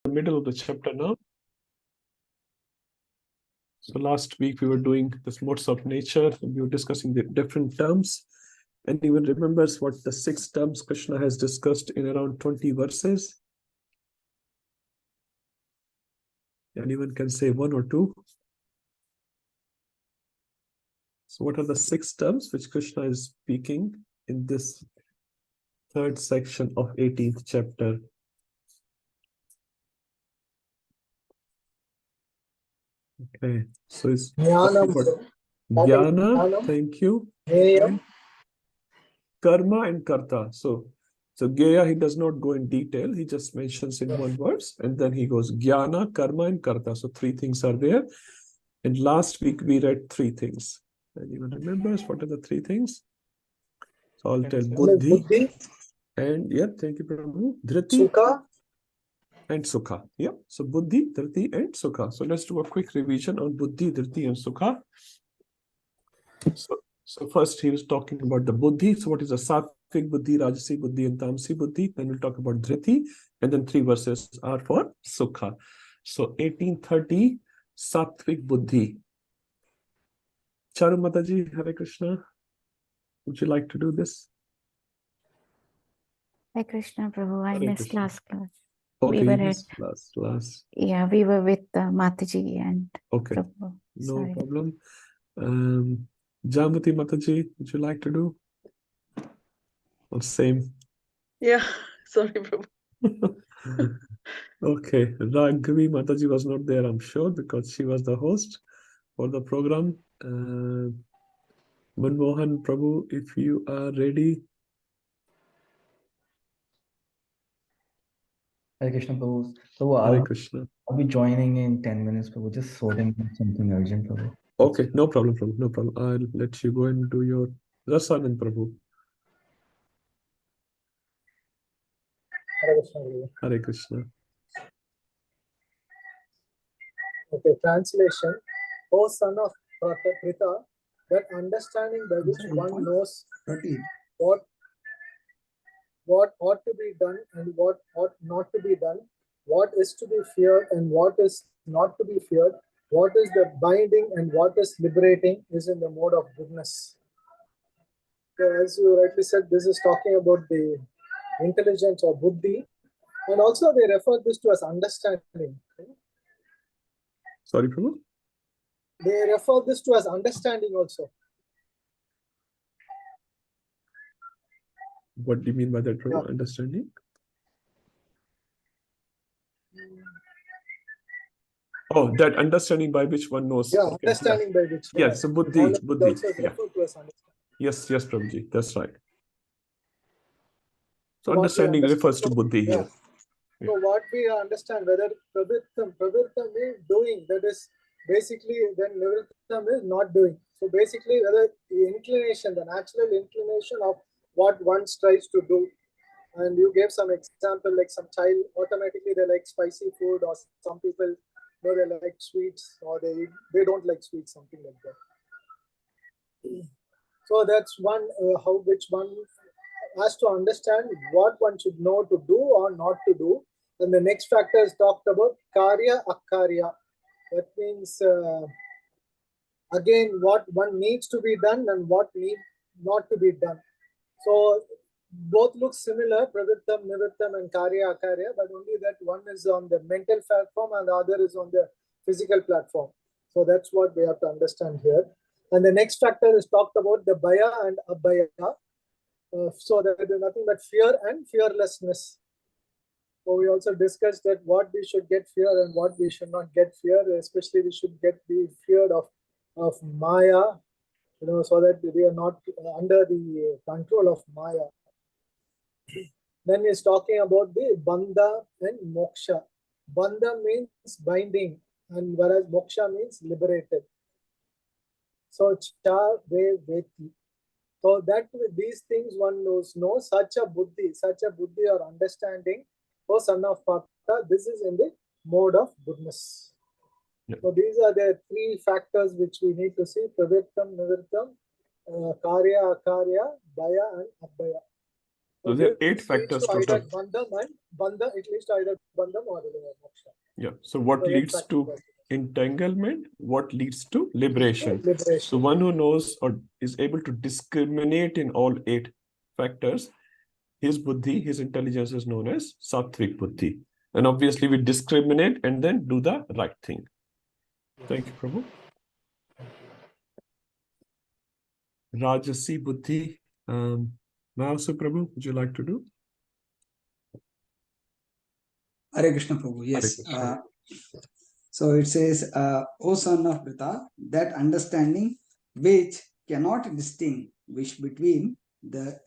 the middle of the chapter now. So last week we were doing this modes of nature, and we were discussing the different terms. Anyone remembers what the 6 terms Krishna has discussed in around 20 verses? Anyone can say 1 or 2? So what are the 6 terms which Krishna is speaking in this 3rd section of 18th chapter? Okay, so it's Jnana, thank you, and Karma and Karta. So Gaya, he does not go in detail, he just mentions in one verse, and then he goes Jnana, Karma and Karta. So 3 things are there. And last week we read 3 things. Anyone remembers what are the 3 things? So I'll tell Buddhi. And yeah, thank you, Prabhu. Dhriti. Sukha. And Sukha. Yeah. So Buddhi, Dhriti, and Sukha. So let's do a quick revision on Buddhi, Dhriti, and Sukha. So first he was talking about the Buddhi. So what is the Sattvic Buddhi, Rajasi Buddhi, and Tamasi Buddhi? Then we'll talk about Dhriti. And then 3 verses are for Sukha. So 1830, Sattvic Buddhi. Charu Mataji, Hare Krishna. Would you like to do this? Hare Krishna, Prabhu. I missed last class. Okay, we were last class. Yeah, we were with Mataji and okay. Prabhu. No problem. Jamati Mataji, would you like to do? Or same? Yeah, sorry, Prabhu. Okay, Raghavi Mataji was not there, I'm sure, because she was the host for the program. Manmohan Prabhu, if you are ready. Hare Krishna, Prabhu. Prabhu, Hare Krishna. I'll be joining in 10 minutes, Prabhu. Just sorting something urgent, Prabhu. Okay, no problem, Prabhu. No problem. I'll let you go and do your Rasanand, Prabhu. Hare Krishna. Hare Krishna. Okay, translation. O son of Pritha, that understanding by which one knows what ought to be done and what ought not to be done, what is to be feared and what is not to be feared, what is the binding and what is liberating, is in the mode of goodness. So as you rightly said, this is talking about the intelligence or buddhi, and also they refer this to as understanding. Sorry, Prabhu? They refer this to as understanding also. What do you mean by that, Prabhu? Yeah. Understanding? Oh, that understanding by which one knows. Yeah, okay. Understanding by which. Yeah, so buddhi. Yeah. Yes, Prabhuji, that's right. So understanding refers to buddhi here. Yeah. So what we understand, whether pravirtam is doing, that is basically, then nivrittam is not doing. So basically, whether the inclination, the natural inclination of what one tries to do. And you gave some example, like some child, automatically they like spicy food, or some people, they like sweets, or they don't like sweets, something like that. So that's one, which one has to understand what one should know to do or not to do. And the next factor is talked about karya akarya. That means again what one needs to be done and what need not to be done. So both look similar, pravrittam, nivrittam, and karya akarya, but only that one is on the mental platform and the other is on the physical platform. So that's what we have to understand here. And the next factor is talked about the bhaya and abhaya. So there is nothing but fear and fearlessness. So we also discussed that what we should get fear and what we should not get fear. Especially we should be feared of Maya, so that we are not under the control of Maya. Then he's talking about the bandha and moksha. Bandha means binding, and whereas moksha means liberated. So cha ve veti. So that with these things one knows such a buddhi or understanding, O son of Partha, this is in the mode of goodness. Yeah. So these are the 3 factors which we need to see: pravrittam, nivrittam, karya, akarya, bhaya, and abhaya. So there are This 8 leads factors to either total. bandham, it leads to either bandham or moksha. Yeah. So what So 8 leads factors. to entanglement? What leads to liberation? So Liberation. one who knows or is able to discriminate in all 8 factors, his buddhi, his intelligence is known as sattvic buddhi. And obviously we discriminate and then do the right thing. Thank you, Prabhu. Rajasi buddhi. Mahasu Prabhu, would you like to do? Hare Krishna Prabhu. Hare Yes. Krishna. So it says, O son of Pritha, that understanding which cannot distinguish between the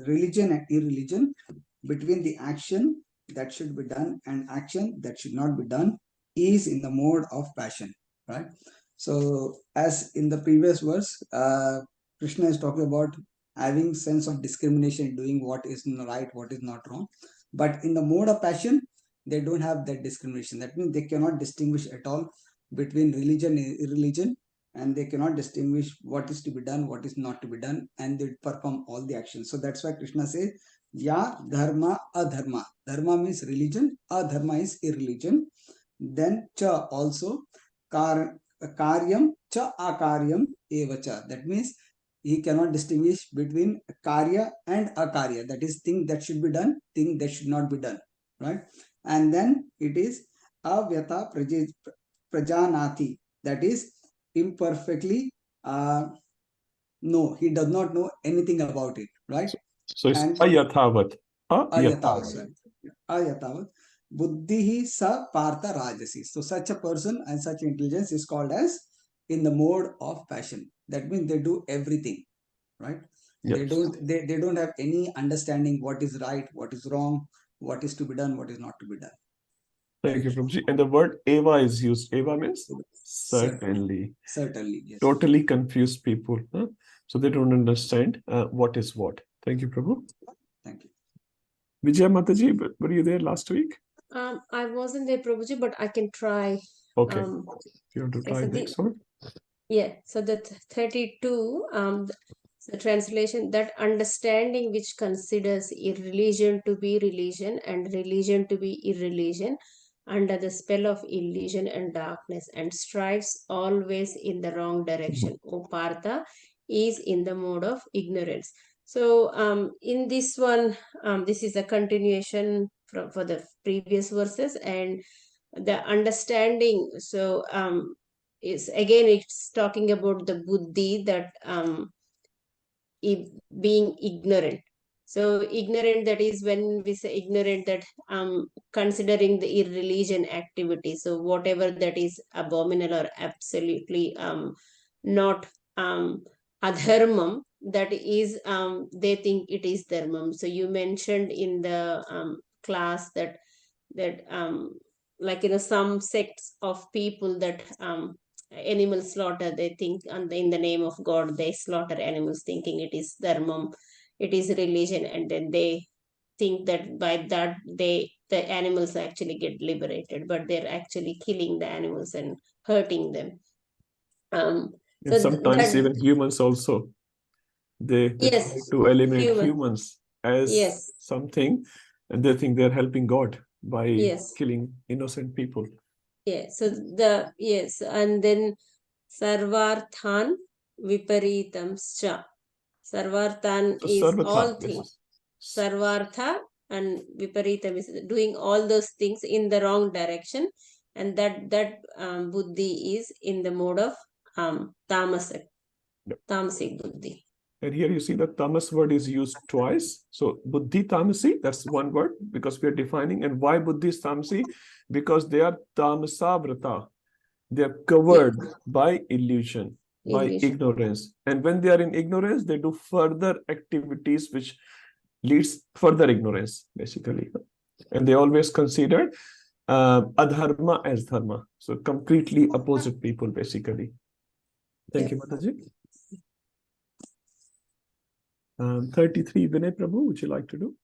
religion and irreligion, between the action that should be done and action that should not be done, is in the mode of passion. Right. So as in the previous verse, Krishna is talking about having sense of discrimination, doing what is right, what is not wrong. But in the mode of passion, they don't have that discrimination. That means they cannot distinguish at all between religion and irreligion, and they cannot distinguish what is to be done, what is not to be done, and they perform all the actions. So that's why Krishna says, Ya dharma adharma. Dharma means religion, adharma is irreligion. Then cha also, karyam cha akaryam evacha. That means he cannot distinguish between karya and akarya. That is thing that should be done, thing that should not be done. Right? And then it is avyata prajanati, that is imperfectly no, he does not know anything about it, right? So it's And ayathavat. ayatavat buddhihi sa partha rajasi. So such a person and such intelligence is called as in the mode of passion. That means they do everything, right? Yes. They don't have any understanding what is right, what is wrong, what is to be done, what is not to be done. Thank you, Prabhuji. And the word eva is used. Eva means certainly. Certainly, yes. Totally confused people. Huh? So they don't understand what is what. Thank you, Prabhu. Thank you. Vijaya Mataji, were you there last week? I wasn't there, Prabhuji, but I can try. Okay. If you want to Okay, try so next one. yeah, so the 32, the translation, that understanding which considers irreligion to be religion and religion to be irreligion under the spell of illusion and darkness and strives always in the wrong direction, O Partha, is in the mode of ignorance. So in this one, this is a continuation for the previous verses, and the understanding, so is again it's talking about the buddhi, that being ignorant. So ignorant, that is when we say ignorant, that considering the irreligion activity, so whatever that is abominable or absolutely not adharmam, that is they think it is dharmam. So you mentioned in the class that like some sects of people that animal slaughter, they think in the name of God they slaughter animals thinking it is dharmam, it is religion, and then they think that by that the animals actually get liberated, but they're actually killing the animals and hurting them. And So sometimes even humans also. They yes, try to eliminate human. humans as Yes. something, and they think they're helping God by Yes. killing innocent people. Yeah, so yes, and then sarvarthan viparitamscha. Sarvarthan So is sarvatha, all yes. things. Sarvartha and viparitam is doing all those things in the wrong direction, and that buddhi is in the mode of tamasic, Yep. tamasic buddhi. And here you see the tamas word is used twice. So buddhi tamasi, that's one word because we are defining. And why buddhi is tamasi? Because they are tamasavrata. They are covered by illusion, by ignorance. And when they are in ignorance, they do further activities which leads further ignorance, basically. And they always consider adharma as dharma. So completely opposite people, basically. Thank you, Mataji. 33, Vinay Prabhu, would you like to do?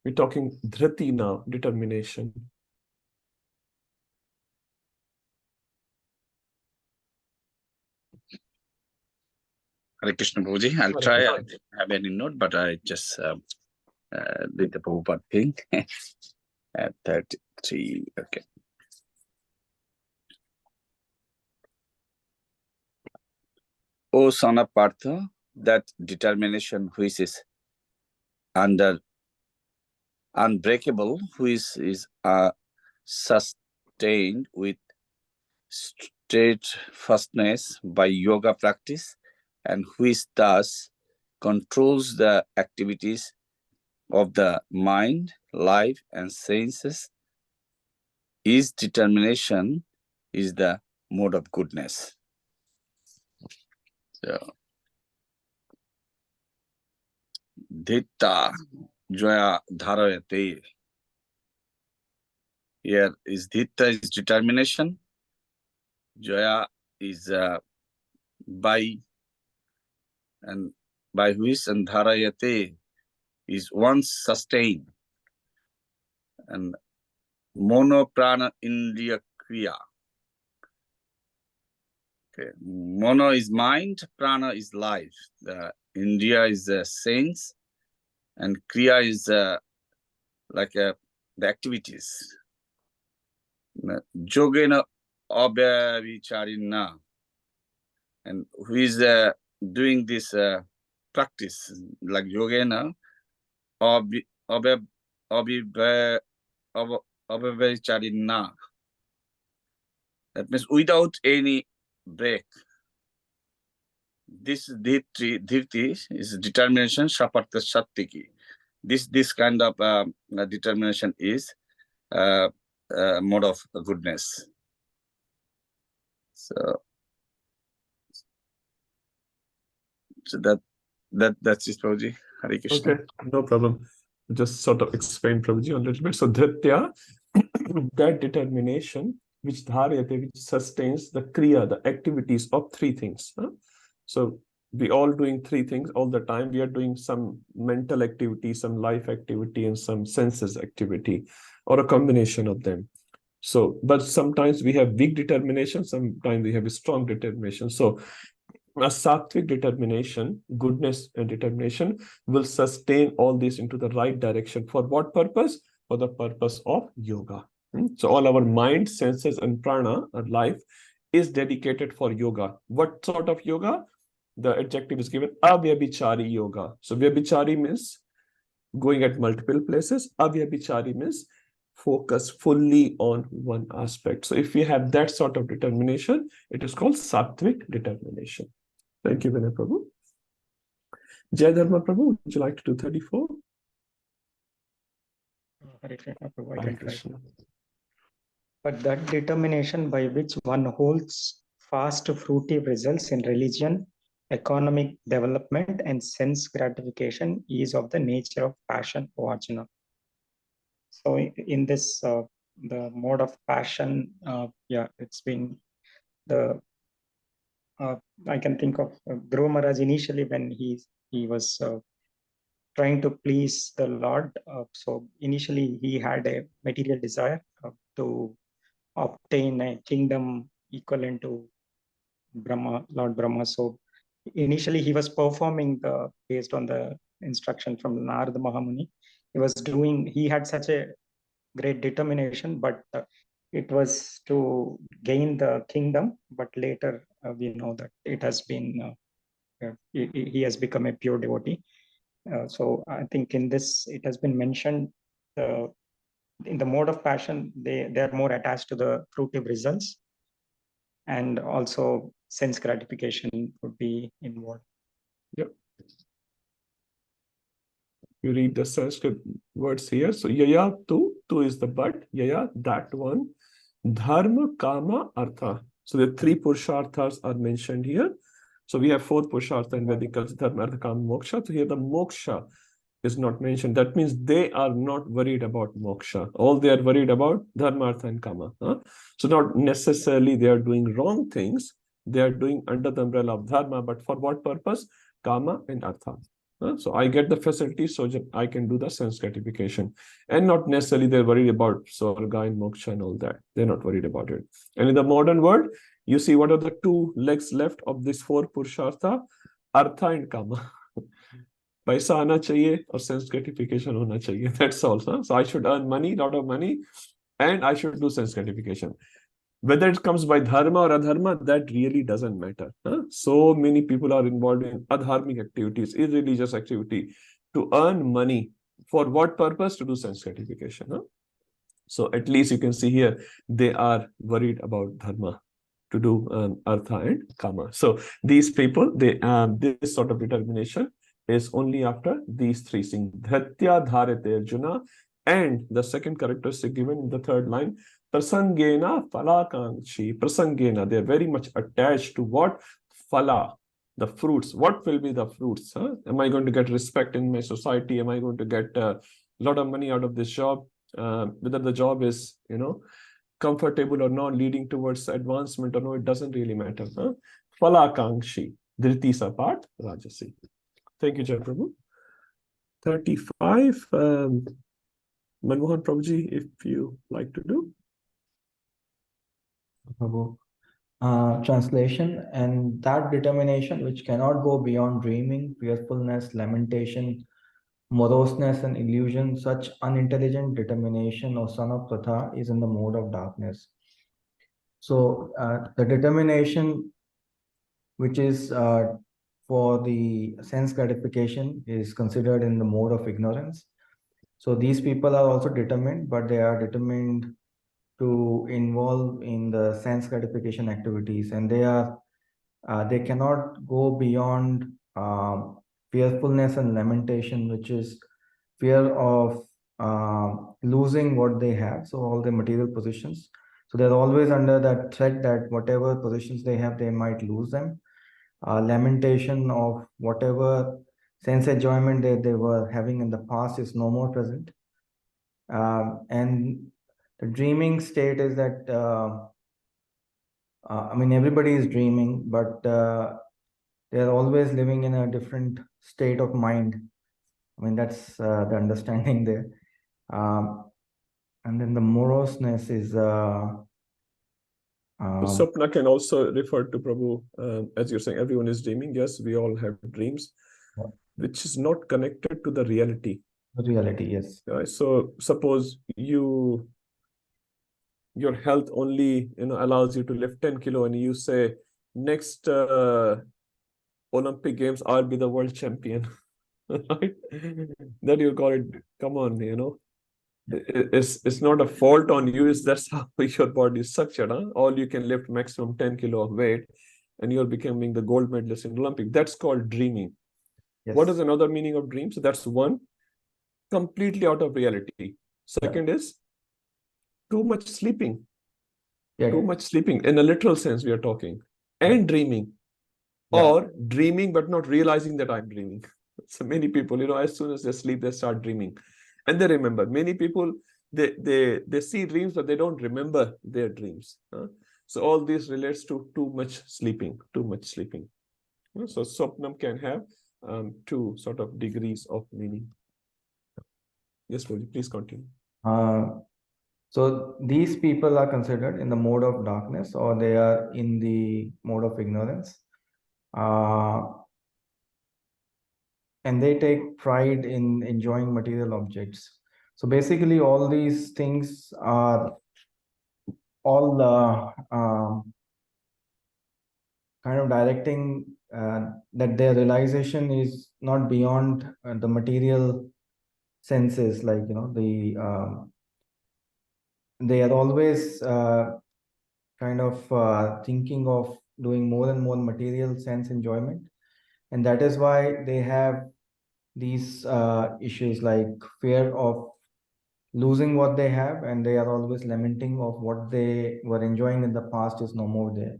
We're talking dhriti now, determination. Hare Krishna Prabhuji. I'll try. I don't have any note, but I just did the Prabhupada thing. At 33. Okay. O son of Partha, that determination which is unbreakable, which is sustained with steadfastness by yoga practice, and which thus controls the activities of the mind, life, and senses, is determination is the mode of goodness. So, Dhitta Jaya Dharayate. Here is Dhitta is determination. Jaya is by, and by which, and Dharayate is once sustained. And Mono Prana Indriya Kriya. Okay. Mono is mind, Prana is life. The Indriya is sense, and Kriya is like the activities. Jogena Abhyavicharina, and who is doing this practice like Yogena Abhyavicharina. That means without any break. This dhirti is determination, Shapartha Sattiki. This kind of determination is mode of goodness. So that's it, Prabhuji. Hare Krishna. Okay, no problem. Just sort of explain Prabhuji a little bit. So Dhritya, that determination which dharyate, which sustains the kriya, the activities of three things. So we all doing three things all the time. We are doing some mental activity, some life activity, and some senses activity, or a combination of them. So, but sometimes we have weak determination, sometimes we have a strong determination. So a sattvic determination, goodness and determination, will sustain all this into the right direction. For what purpose? For the purpose of yoga. So all our mind, senses, and prana, our life, is dedicated for yoga. What sort of yoga? The adjective is given avyabhichari yoga. So vyabhichari means going at multiple places. Avyabhichari means focus fully on one aspect. So if we have that sort of determination, it is called sattvic determination. Thank you, Vinay Prabhu. Jai Dharma Prabhu, would you like to do 34? Hare Krishna, Prabhu, I Hare can try. Krishna. But that determination by which one holds fast fruitive results in religion, economic development, and sense gratification is of the nature of passion, O Arjuna. So in this, the mode of passion, it's been the, I can think of Dhruva Maharaj initially when he was trying to please the Lord. So initially he had a material desire to obtain a kingdom equivalent to Brahma, Lord Brahma. So initially he was performing based on the instruction from Narada Mahamuni. He had such a great determination, but it was to gain the kingdom. But later we know that it has been, he has become a pure devotee. So I think in this, it has been mentioned, in the mode of passion, they are more attached to the fruitive results, and also sense gratification would be involved. Yep. You read the Sanskrit words here. So yaya tu is the but, yaya, that one. Dharma, kama, artha. So the three purusharthas are mentioned here. So we have four purushartha in Vedic culture: dharma, artha, kama, moksha. So here the moksha is not mentioned. That means they are not worried about moksha. All they are worried about dharma, artha, and kama. So not necessarily they are doing wrong things. They are doing under the umbrella of dharma, but for what purpose? Kama and artha. So I get the facility so I can do the sense gratification, and not necessarily they're worried about Swarga and Moksha and all that. They're not worried about it. And in the modern world, you see what are the two legs left of this four Purushartha? artha and kama. पैसा आना चाहिए और sense gratification होना चाहिए. That's all. Huh? So I should earn money, lot of money, and I should do sense gratification. Whether it comes by dharma or adharma, that really doesn't matter. Huh? So many people are involved in adharmic activities, irreligious activity, to earn money. For what purpose? To do sense gratification. Huh? So at least you can see here, they are worried about dharma, to do artha and kama. So these people, they this sort of determination is only after these three things. Dhratya dharate Arjuna, and the second characteristic given in the third line, prasangena phalakankshi. Prasangena, they are very much attached to what? Phala, the fruits. What will be the fruits? Huh? Am I going to get respect in my society? Am I going to get a lot of money out of this job? Whether the job is, comfortable or not, leading towards advancement or no, it doesn't really matter. Huh? Falakankshi, Dhriti Sapat, Rajasi. Thank you, Jai Prabhu. 35, Manmohan Prabhuji, if you like to do. Prabhu. Translation, and that determination which cannot go beyond dreaming, fearfulness, lamentation, moroseness, and illusion, such unintelligent determination, O son of Pratha, is in the mode of darkness. So the determination which is for the sense gratification is considered in the mode of ignorance. So these people are also determined, but they are determined to involve in the sense gratification activities, and they cannot go beyond fearfulness and lamentation, which is fear of losing what they have, so all the material positions. So they're always under that threat that whatever positions they have, they might lose them. Lamentation of whatever sense enjoyment they were having in the past is no more present. And the dreaming state is that, I mean, everybody is dreaming, but they're always living in a different state of mind. I mean, that's the understanding there. And then the moroseness is... Sapna can also refer to Prabhu, as you're saying, everyone is dreaming. Yes, we all have dreams, which is not connected to the reality. Reality, yes. So suppose your health only allows you to lift 10 kilo, and you say, next Olympic Games, I'll be the world champion. Right? Then you call it, come on, it's not a fault on you, it's that's how your body is structured. Huh? All you can lift maximum 10 kilo of weight, and you're becoming the gold medalist in Olympic. That's called dreaming. Yes. What is another meaning of dreams? So that's one, completely out of reality. Second is too much sleeping. Too much sleeping in a literal sense we are talking, and dreaming, or dreaming but not realizing that I'm dreaming. So many people, as soon as they sleep, they start dreaming, and they remember. Many people, they see dreams, but they don't remember their dreams. So all this relates to too much sleeping. So Swapnam can have two sort of degrees of meaning. Yes, Prabhuji, please continue. So these people are considered in the mode of darkness, or they are in the mode of ignorance. And they take pride in enjoying material objects. So basically all these things are all kind of directing that their realization is not beyond the material senses, like, they are always kind of thinking of doing more and more material sense enjoyment. And that is why they have these issues like fear of losing what they have, and they are always lamenting of what they were enjoying in the past is no more there.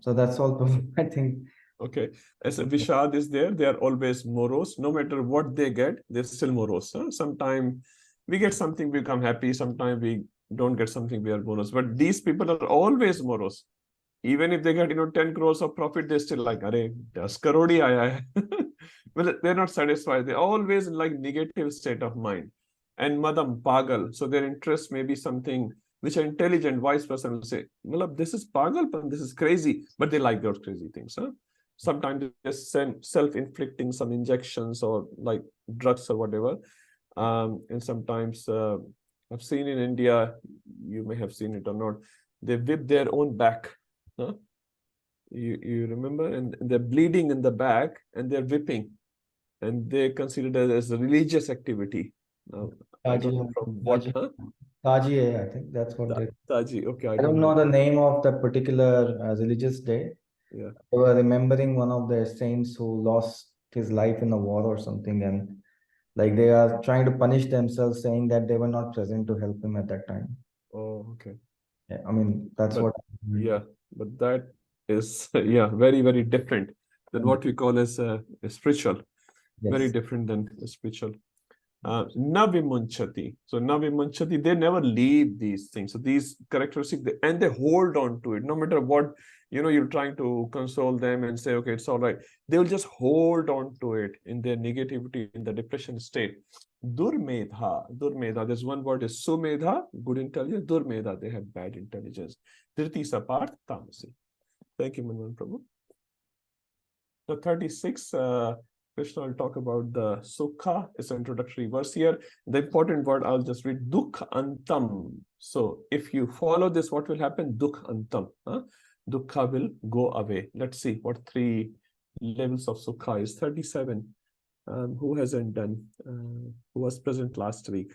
So that's all, I think. Okay, as a Vishad is there, they are always morose. No matter what they get, they're still morose. Sometimes we get something, we become happy. Sometimes we don't get something, we are morose. But these people are always morose. Even if they get 10 crores of profit, they're still like, "Are 10 crore hi aaya hai." Well, they're not satisfied. They're always in like negative state of mind. And madam pagal, so their interest may be something which an intelligent, wise person will say, "Malab, this is pagal, but this is crazy," but they like those crazy things. sometimes just self-inflicting some injections or like drugs or whatever. And sometimes I've seen in India, you may have seen it or not, they whip their own back. Huh? You remember? And they're bleeding in the back and they're whipping. And they consider that as a religious activity. Now, I don't know from what, huh? Taji, I think that's what they. Taji, okay. I don't know the name of the particular religious day. Yeah. They were remembering one of their saints who lost his life in a war or something, and like they are trying to punish themselves, saying that they were not present to help him at that time. Oh, okay. Yeah, I mean that's But, what. yeah, but that is yeah very, very different than what we call as spiritual. Yes. Very different than spiritual. Navimunchati. So Navimunchati, they never leave these things. So these characteristics, and they hold on to it, no matter what, you're trying to console them and say, okay, it's all right. They will just hold on to it in their negativity, in the depression state. Durmedha. There's one word is Sumedha, good intelligence. Durmedha, they have bad intelligence. Triti Saparth Tamasi. Thank you, Manvan Prabhu. The 36, Krishna will talk about the Sukha. It's an introductory verse here. The important word, I'll just read, Dukh Antam. So if you follow this, what will happen? Dukh Antam. Dukkha will go away. Let's see what 3 levels of Sukha is. 37. Who hasn't done? Who was present last week?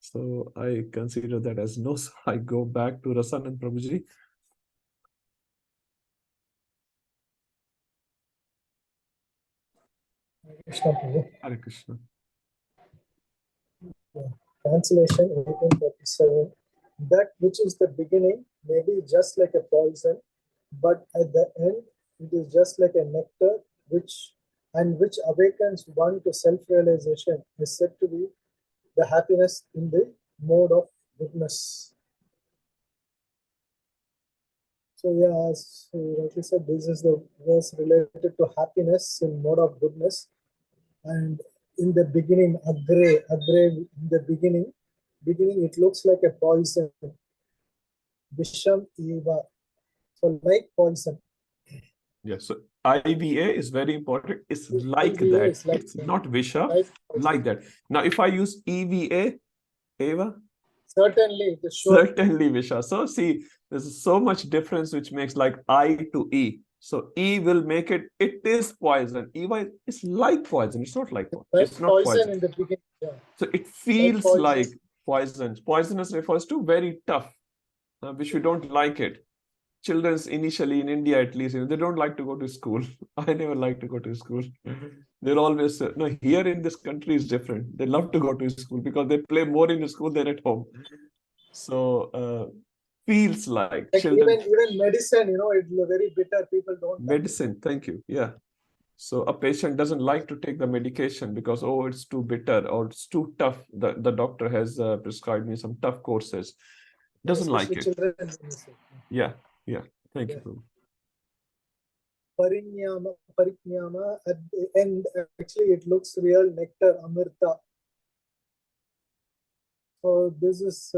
So I consider that as no. So I go back to Rasan and Prabhuji. Hare Krishna. Translation 1837. That which is the beginning may be just like a poison, but at the end it is just like a nectar which awakens one to self-realization is said to be the happiness in the mode of goodness. So yeah, as rightly said, this is the verse related to happiness in mode of goodness. And in the beginning, agre, in the beginning, it looks like a poison. Visham eva. So like poison. Yeah, so IVA is very important. It's like IVA that. is like It's not Visha, like that. Now, if I use EVA, Eva, certainly it is sure. certainly Visha. So see, there's so much difference which makes like I to E. So E will make it is poison. Eva is like poison. It's not like poison. It's not poison in the beginning. Yeah. So it feels like poison. Poisonous refers to very tough, which we don't like it. Children's initially in India, at least, they don't like to go to school. I never like to go to school. They're always no. Here in this country is different. They love to go to school because they play more in the school than at home. So feels like children. Even medicine, it's very bitter. People don't. Medicine. Thank you. Yeah. So a patient doesn't like to take the medication because it's too bitter or it's too tough. The doctor has prescribed me some tough courses. Doesn't like it. Yeah. Thank you, Prabhu. Parinyama, at the end, actually, it looks real nectar, Amirta. So this is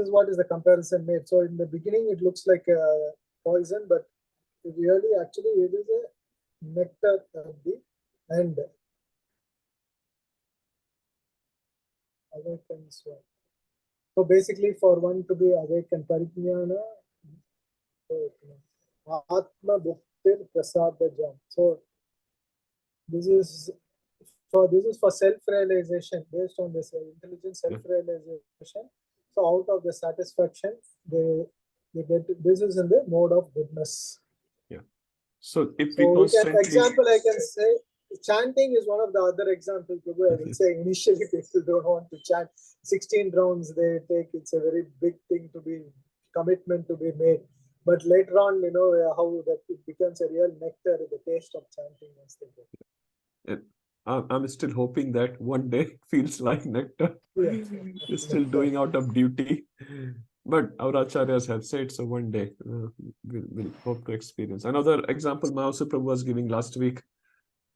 what is the comparison made. So in the beginning, it looks like a poison, but really, actually, it is a nectar at the end. Awakens one. So basically, for one to be awakened, Parijnana, Atma Bhuktir Prasadajam. So this is for self-realization, based on this intelligent self-realization. So out of the satisfaction, they get this is in the mode of goodness. Yeah. So if we constantly... example, I can say chanting is one of the other examples. I will say initially people don't want to chant 16 rounds. They take it's a very big thing to be commitment to be made. But later on, how that it becomes a real nectar, the taste of chanting as they go. I'm still hoping that one day it feels like nectar. It's still doing out of duty. But our acharyas have said so one day we'll hope to experience. Another example Mahasa Prabhu was giving last week,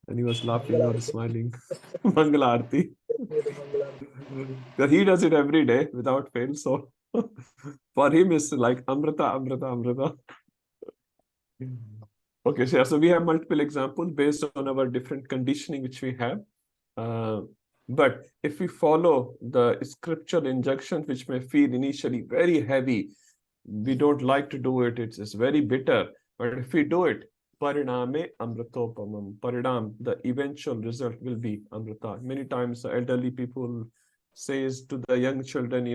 and he was laughing or smiling. Mangala Aarti. He does it every day without fail. So For him, it's like Amrita, Amrita, Amrita. Okay, so we have multiple examples based on our different conditioning which we have. But if we follow the scriptural injunctions, which may feel initially very heavy, we don't like to do it, it's very bitter. But if we do it, pariname amritopamam, parinam, the eventual result will be amrita. Many times the elderly people says to the young children,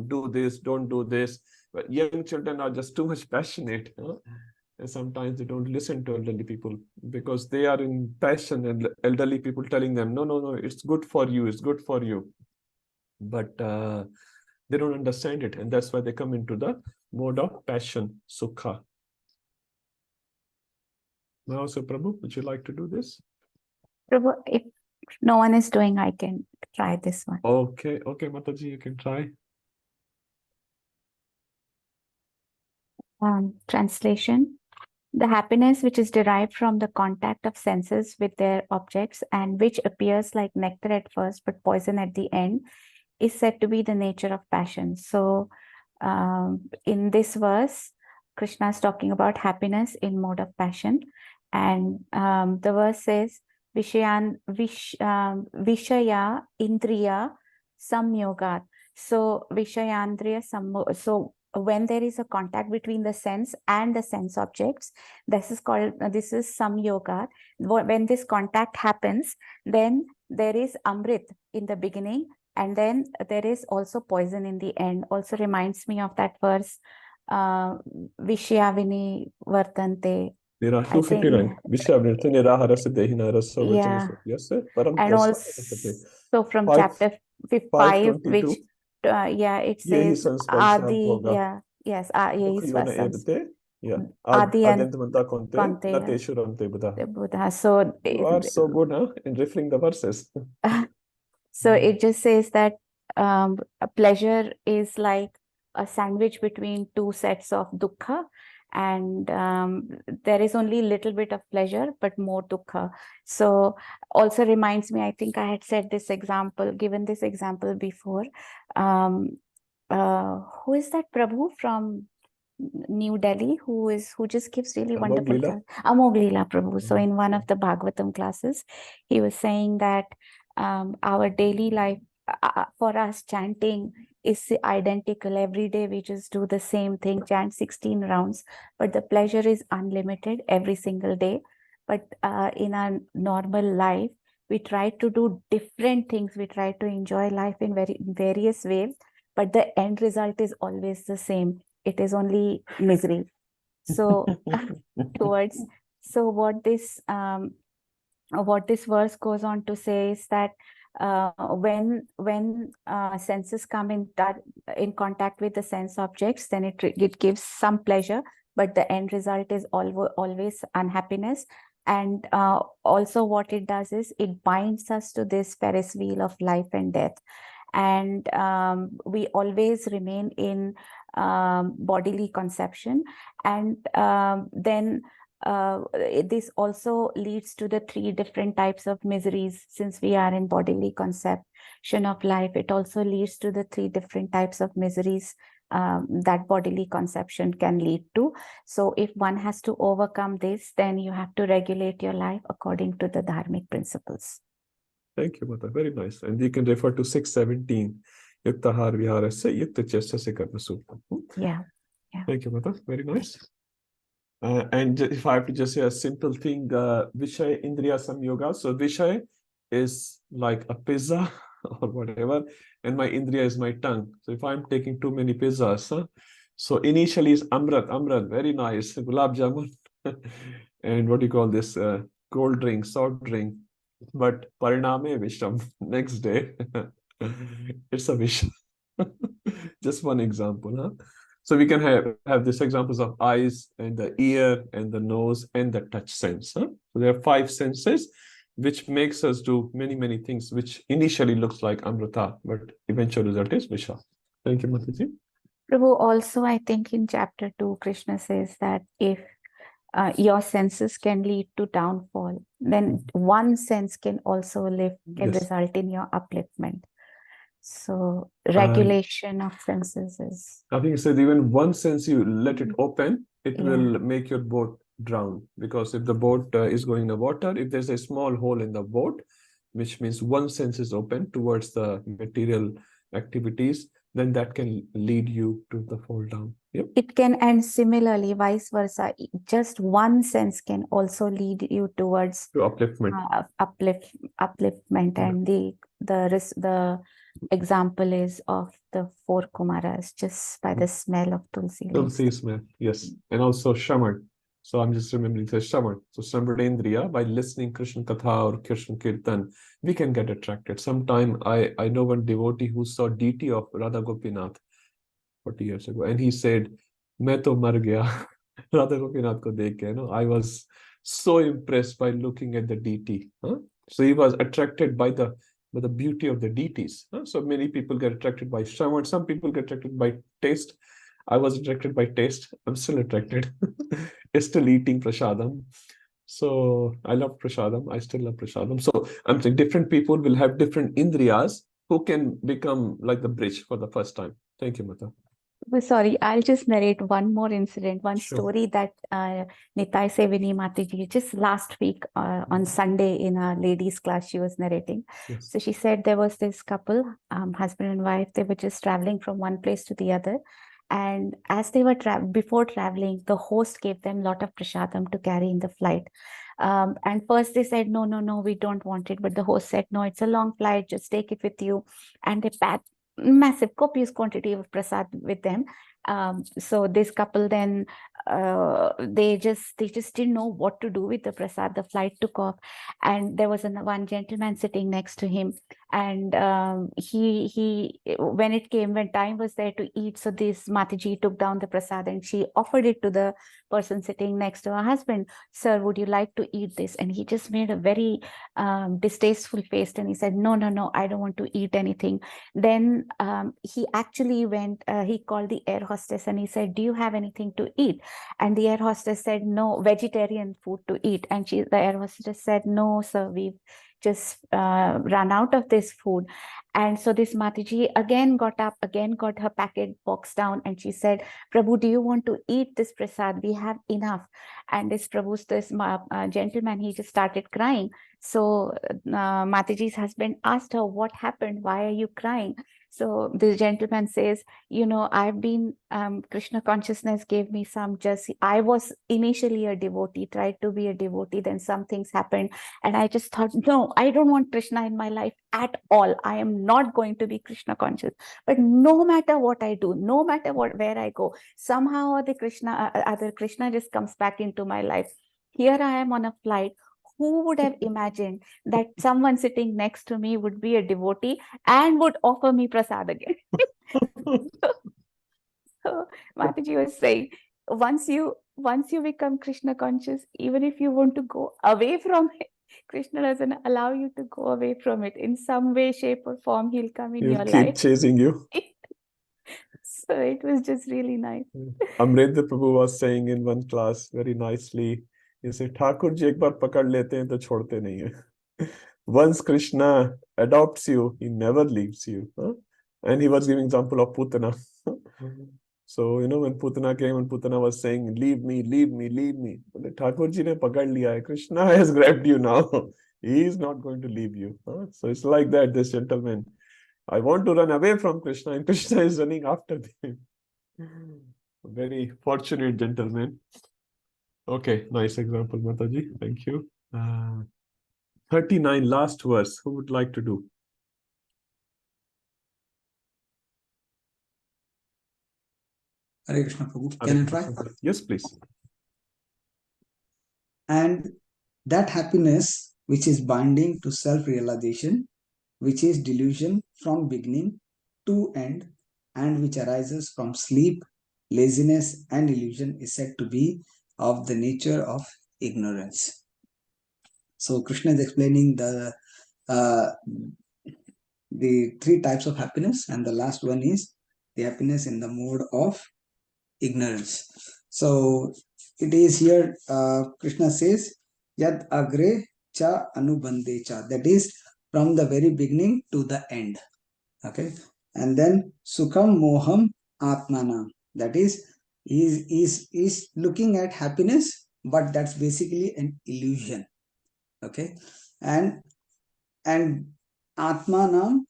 do this, don't do this. But young children are just too much passionate. And sometimes they don't listen to elderly people because they are in passion, and elderly people telling them, no, it's good for you, it's good for you. But they don't understand it, and that's why they come into the mode of passion, sukha. Now, so Prabhu, would you like to do this? Prabhu, if no one is doing, I can try this one. Okay, Mataji, you can try. Translation. The happiness which is derived from the contact of senses with their objects and which appears like nectar at first but poison at the end is said to be the nature of passion. So in this verse, Krishna is talking about happiness in mode of passion. And the verse says, Vishaya Indriya Samyogat. So Vishayandriya So when there is a contact between the sense and the sense objects, this is samyoga. When this contact happens, then there is amrit in the beginning, and then there is also poison in the end. Also reminds me of that verse, Vishyavini Vartante. 259. Yeah. Yes, sir. And also from chapter 5, which it says Adi, yes, Adi and Buddha. So you are so good, in referring the verses. So it just says that a pleasure is like a sandwich between two sets of dukkha, and there is only a little bit of pleasure but more dukkha. So also reminds me, I think I had said this example, given this example before. Who is that Prabhu from New Delhi who just gives really wonderful class? Amog Leela Prabhu. So in one of the Bhagavatam classes, he was saying that our daily life, for us, chanting is identical. Every day we just do the same thing, chant 16 rounds, but the pleasure is unlimited every single day. But in our normal life, we try to do different things. We try to enjoy life in various ways, but the end result is always the same. It is only misery. So what this verse goes on to say is that when senses come in contact with the sense objects, then it gives some pleasure, but the end result is always unhappiness. And also what it does is it binds us to this Ferris wheel of life and death. And we always remain in bodily conception. And then this also leads to the 3 different types of miseries. Since we are in bodily conception of life, it also leads to the 3 different types of miseries that bodily conception can lead to. So if one has to overcome this, then you have to regulate your life according to the dharmic principles. Thank you, Mata. Very nice. And you can refer to 617. Yuktahar viharasya yukta chestasya karma sutra. Yeah. Thank you, Mata. Very nice. And if I have to just say a simple thing, Vishay Indriya Samyoga. So Vishay is like a pizza or whatever, and my Indriya is my tongue. So if I'm taking too many pizzas, so initially is Amrat, very nice, gulab jamun, and what do you call this, cold drink, soft drink. But pariname visham, next day, it's a vish. Just one example, So we can have these examples of eyes and the ear and the nose and the touch sense. So there are 5 senses which makes us do many things which initially looks like Amrita, but eventual result is Visha. Thank you, Mataji. Prabhu, also I think in chapter 2, Krishna says that if your senses can lead to downfall, then one sense can also result in your upliftment. So regulation of senses is, I think it said even one sense you let it open, it Yeah. will make your boat drown. Because if the boat is going in the water, if there's a small hole in the boat, which means one sense is open towards the material activities, then that can lead you to the fall down. Yep. it can, and similarly vice versa, just one sense can also lead you towards To upliftment. upliftment. Yeah. And the example is of the 4 Kumaras just by the smell of tulsi leaves. Tulsi smell, yes. And also Shaman. So I'm just remembering the Shaman. So Samradendriya, by listening Krishna Katha or Krishna Kirtan, we can get attracted. Sometime I know one devotee who saw deity of Radha Gopinath 40 years ago, and he said, "Main to mar gaya." Radha Gopinath ko dekh ke, you know, I was so impressed by looking at the deity. Huh? So he was attracted by the beauty of the deities. Huh? So many people get attracted by Shaman. Some people get attracted by taste. I was attracted by taste. I'm still attracted. Still eating prasadam. So I love prasadam. I still love prasadam. So I'm saying different people will have different indriyas who can become like the bridge for the first time. Thank you, Mata. Sorry, I'll just narrate one more incident, one Sure. story that Nitai Sevini Mataji just last week on Sunday in a ladies' class she was narrating. Yes. So she said there was this couple, husband and wife, they were just traveling from one place to the other. And as they were before traveling, the host gave them a lot of prasadam to carry in the flight. And first they said, no, we don't want it. But the host said, no, it's a long flight, just take it with you. And they packed massive copious quantity of prasad with them. So this couple then they just didn't know what to do with the prasad. The flight took off, and there was one gentleman sitting next to him, and he when time was there to eat, so this Mataji took down the prasad and she offered it to the person sitting next to her husband. Sir, would you like to eat this? And he just made a very distasteful face, and he said, no, I don't want to eat anything. Then he actually went, he called the air hostess and he said, do you have anything to eat? And the air hostess said, no, vegetarian food to eat. And the air hostess said, no, sir, we've just run out of this food. And so this Mataji again got up, again got her packet box down, and she said, Prabhu, do you want to eat this prasad? We have enough. And this gentleman, he just started crying. So Mataji's husband asked her, what happened? Why are you crying? So the gentleman says, I've been, Krishna consciousness gave me some I was initially a devotee, tried to be a devotee, then some things happened. And I just thought, no, I don't want Krishna in my life at all. I am not going to be Krishna conscious. But no matter what I do, no matter where I go, somehow or the Krishna just comes back into my life. Here I am on a flight. Who would have imagined that someone sitting next to me would be a devotee and would offer me prasad again? So Mataji was saying, once you become Krishna conscious, even if you want to go away from it, Krishna doesn't allow you to go away from it. In some way, shape, or form, he'll come in your life. Keep chasing you. So it was just really nice. Amrendra Prabhu was saying in one class very nicely, he said, Thakur ji एक बार पकड़ लेते हैं तो छोड़ते नहीं है. Once Krishna adopts you, he never leaves you. Huh? And he was giving example of Putana. So, when Putana came and Putana was saying, leave me, leave me, leave me. But Thakur ji ne pakad liya hai. Krishna has grabbed you now. He is not going to leave you. Huh? So it's like that, this gentleman. I want to run away from Krishna, and Krishna is running after him. Very fortunate gentleman. Okay, nice example, Mataji. Thank you. 39, last verse. Who would like to do? Hare Krishna Prabhu. Can I try? Yes, please. And that happiness which is binding to self-realization, which is delusion from beginning to end, and which arises from sleep, laziness, and illusion, is said to be of the nature of ignorance. So Krishna is explaining the three types of happiness, and the last one is the happiness in the mode of ignorance. So it is here Krishna says yad agre cha anubandhe cha, that is from the very beginning to the end. Okay, and then Sukham Moham Atmanam. That is, is looking at happiness, but that's basically an illusion. Okay, and and Atmanam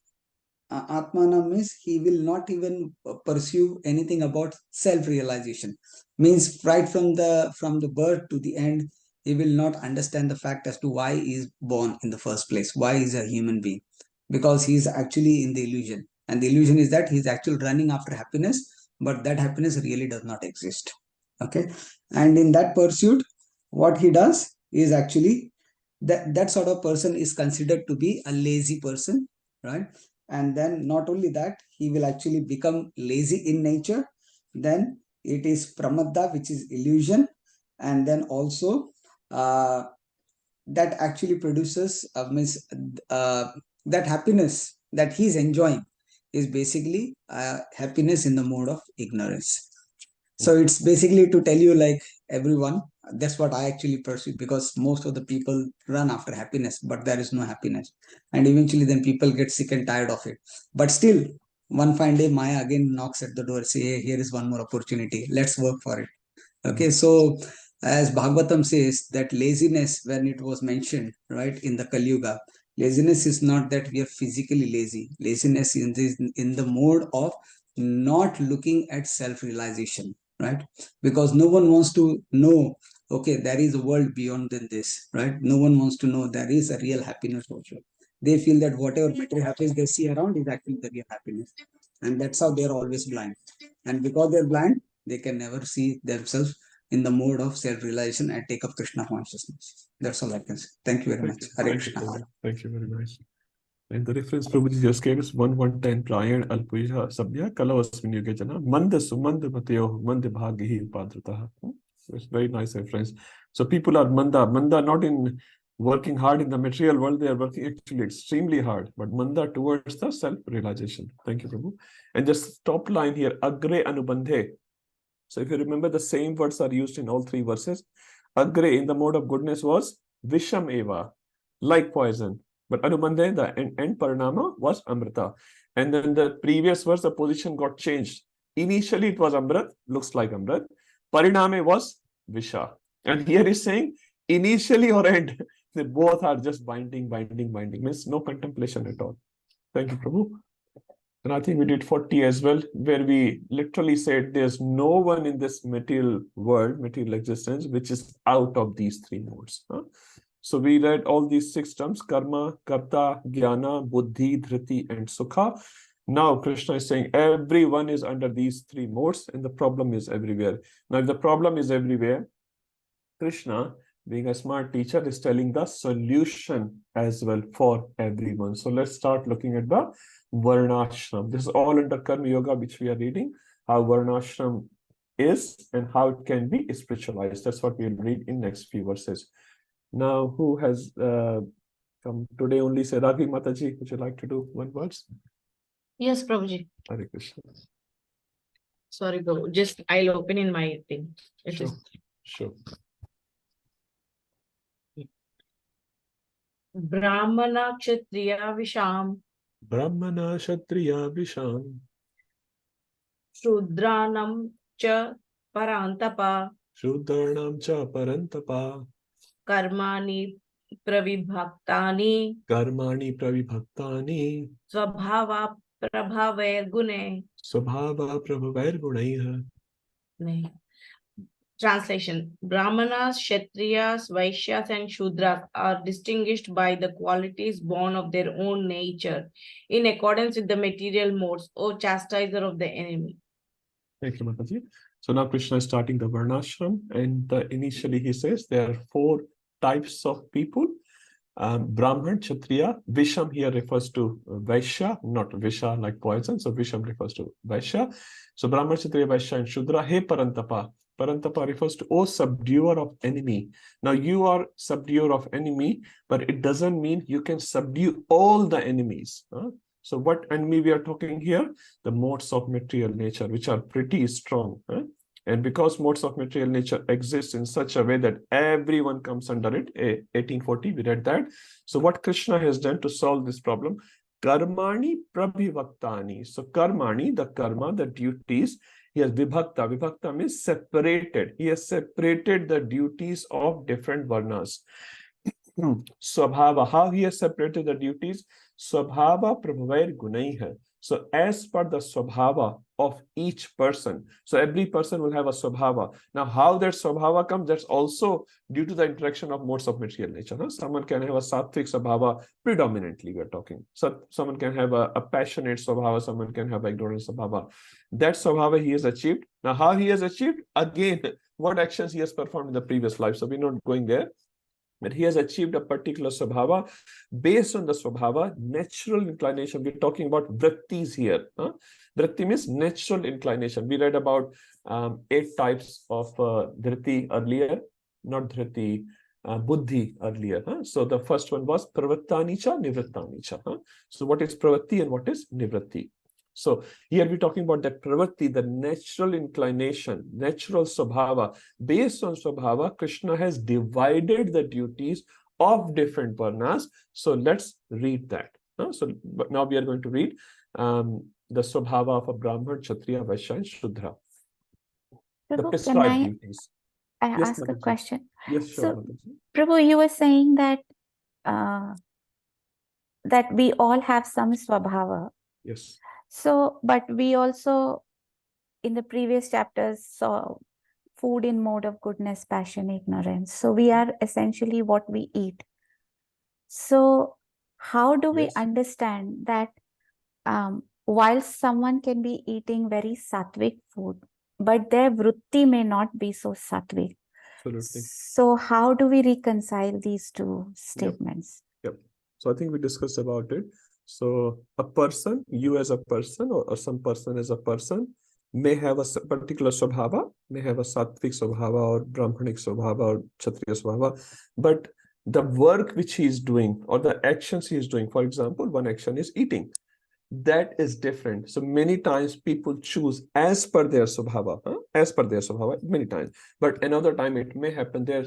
Atmanam means he will not even pursue anything about self-realization. Means right from the birth to the end, he will not understand the fact as to why he is born in the first place, why he is a human being, because he is actually in the illusion, and the illusion is that he is actually running after happiness, but that happiness really does not exist. Okay, and in that pursuit, what he does is actually that sort of person is considered to be a lazy person, right? And then not only that, he will actually become lazy in nature. Then it is pramadda, which is illusion, and then also uh, that actually produces means that happiness that he's enjoying is basically happiness in the mode of ignorance. So it's basically to tell you, like, everyone, that's what I actually pursue, because most of the people run after happiness, but there is no happiness. And eventually then people get sick and tired of it. But still, one fine day, Maya again knocks at the door, say, hey, here is one more opportunity. Let's work for it. Okay, so as Bhagavatam says, that laziness, when it was mentioned, right, in the Kali Yuga, laziness is not that we are physically lazy. Laziness is in the mode of not looking at self-realization, right? Because no one wants to know, okay, there is a world beyond than this, right? No one wants to know there is a real happiness also. They feel that whatever material happiness they see around is actually the real happiness. And that's how they're always blind. And because they're blind, they can never see themselves in the mode of self-realization and take up Krishna consciousness. That's all I can say. Thank you very much. Hare Krishna. Thank you very much. And the reference Prabhuji just gave us 1:10 Prayan Alpuja Sabya Kalavasmin Yuga Jana Manda Sumanda Mateo Manda Bhagi Padrataha. So it's very nice reference. So people are manda not in working hard in the material world, they are working actually extremely hard, but manda towards the self-realization. Thank you, Prabhu. And just top line here, agre anubandhe. So if you remember, the same words are used in all three verses. Agre in the mode of goodness was visham eva, like poison. But anubandhe, the end paranama was amrita. And then the previous verse, the position got changed. Initially it was amrit, looks like amrit. Pariname was visha. And here is saying initially or end, they both are just binding, means no contemplation at all. Thank you, Prabhu. And I think we did 40 as well, where we literally said there's no one in this material world, material existence, which is out of these three modes. So we read all these six terms: karma, karta, jnana, buddhi, dhriti, and sukha. Now Krishna is saying everyone is under these three modes, and the problem is everywhere. Now, if the problem is everywhere, Krishna, being a smart teacher, is telling the solution as well for everyone. So let's start looking at the Varnashram. This is all under Karma Yoga, which we are reading, how Varnashram is and how it can be spiritualized. That's what we'll read in next few verses. Now, who has come today only? Say, Radhi Mataji, would you like to do one verse? Yes, Prabhuji. Hare Krishna. Sorry, Prabhu. Just I'll open in my thing. Sure. Brahmana Kshatriya Visham Brahmana Kshatriya Visham Shudranam Cha Parantapa Shudranam Cha Parantapa Karmani Pravibhaktani Karmani Pravibhaktani Swabhava Prabhavair Gune. Swabhava Prabhavair Gunaiha. Translation: Brahmanas, Kshatriyas, Vaishyas, and Shudras are distinguished by the qualities born of their own nature, in accordance with the material modes, O chastiser of the enemy. Thank you, Mataji. So now Krishna is starting the Varnashram, and initially he says there are four types of people. Brahman, Kshatriya, Visham here refers to Vaishya, not Visha like poison. So Visham refers to Vaishya. So Brahman, Kshatriya, Vaishya, and Shudra. Hey Parantapa. Parantapa refers to, oh, subduer of enemy. Now you are subduer of enemy, but it doesn't mean you can subdue all the enemies. So what enemy we are talking here? The modes of material nature, which are pretty strong. And because modes of material nature exist in such a way that everyone comes under it, 1840, we read that. So what Krishna has done to solve this problem, Karmani prabhivaktani. So karmani, the karma, the duties, he has vibhakta. Vibhakta means separated. He has separated the duties of different varnas. Swabhava, how he has separated the duties? Swabhava prabhavair gunaiha. So as per the swabhava of each person, so every person will have a swabhava. Now how that swabhava comes, that's also due to the interaction of modes of material nature. Huh? Someone can have a sattvic swabhava predominantly, we're talking. So someone can have a passionate swabhava, someone can have ignorant swabhava. That swabhava he has achieved. Now how he has achieved? Again, what actions he has performed in the previous life. So we're not going there. But he has achieved a particular swabhava. Based on the swabhava, natural inclination, we're talking about vrittis here. Huh? Vritti means natural inclination. We read about 8 types of vritti earlier, not dhritti, buddhi earlier. Huh? So the first one was pravrittanicha, nivrittanicha. Huh? So what is pravritti and what is nivritti? So here we're talking about that pravritti, the natural inclination, natural swabhava. Based on swabhava, Krishna has divided the duties of different varnas. So let's read that. So but now we are going to read the swabhava of a Brahman, Kshatriya, Vaishya, and Shudra. The Prabhu, prescribed duties. I Yes, ask a Mataji. question? Yes, sure. So, Mataji. Prabhu, you were saying that that we all have some swabhava. Yes. So, but we also, in the previous chapters, saw food in mode of goodness, passion, ignorance. So we are essentially what we eat. So how do we Yes. understand that while someone can be eating very sattvic food, but their vritti may not be so sattvic? Absolutely. So how do we reconcile these two statements? Yep. So I think we discussed about it. So a person, you as a person, or some person as a person, may have a particular swabhava, may have a sattvic swabhava or brahmanic swabhava or kshatriya swabhava, but the work which he is doing or the actions he is doing, for example, one action is eating. That is different. So many times people choose as per their swabhava, as per their swabhava, many times. But another time it may happen they're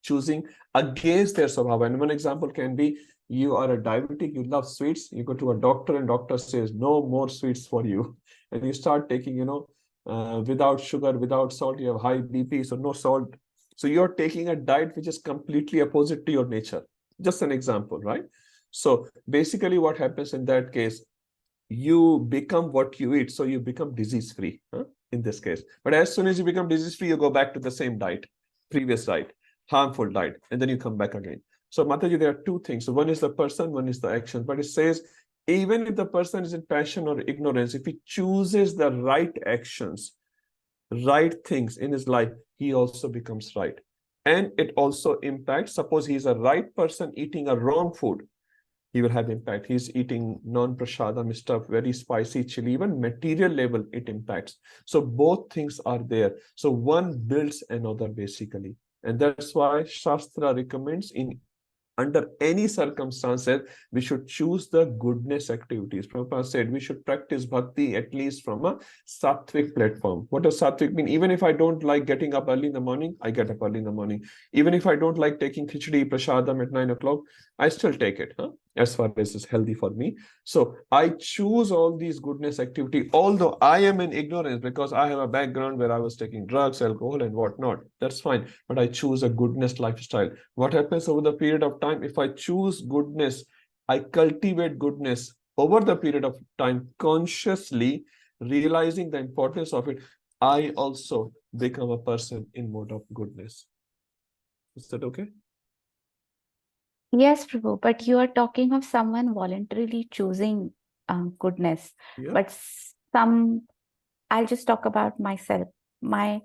choosing against their swabhava. And one example can be, you are a diabetic, you love sweets, you go to a doctor and doctor says, no more sweets for you. And you start taking, without sugar, without salt, you have high BP, so no salt. So you're taking a diet which is completely opposite to your nature. Just an example, right? So basically what happens in that case, you become what you eat, so you become disease-free, in this case. But as soon as you become disease-free, you go back to the same diet, previous diet, harmful diet, and then you come back again. So Mataji, there are two things. So one is the person, one is the action. But it says, even if the person is in passion or ignorance, if he chooses the right actions, right things in his life, he also becomes right. And it also impacts, suppose he is a right person eating a wrong food, he will have impact. He's eating non-prasadam stuff, very spicy chili, even material level, it impacts. So both things are there. So one builds another basically. And that's why Shastra recommends under any circumstances, we should choose the goodness activities. Prabhupada said we should practice bhakti at least from a sattvic platform. What does sattvic mean? Even if I don't like getting up early in the morning, I get up early in the morning. Even if I don't like taking khichdi prasadam at 9 o'clock, I still take it, as far as it's healthy for me. So I choose all these goodness activity, although I am in ignorance because I have a background where I was taking drugs, alcohol, and whatnot. That's fine. But I choose a goodness lifestyle. What happens over the period of time? If I choose goodness, I cultivate goodness over the period of time, consciously realizing the importance of it, I also become a person in mode of goodness. Is that okay? Yes, Prabhu, but you are talking of someone voluntarily choosing goodness. Yeah. But I'll just talk about myself. My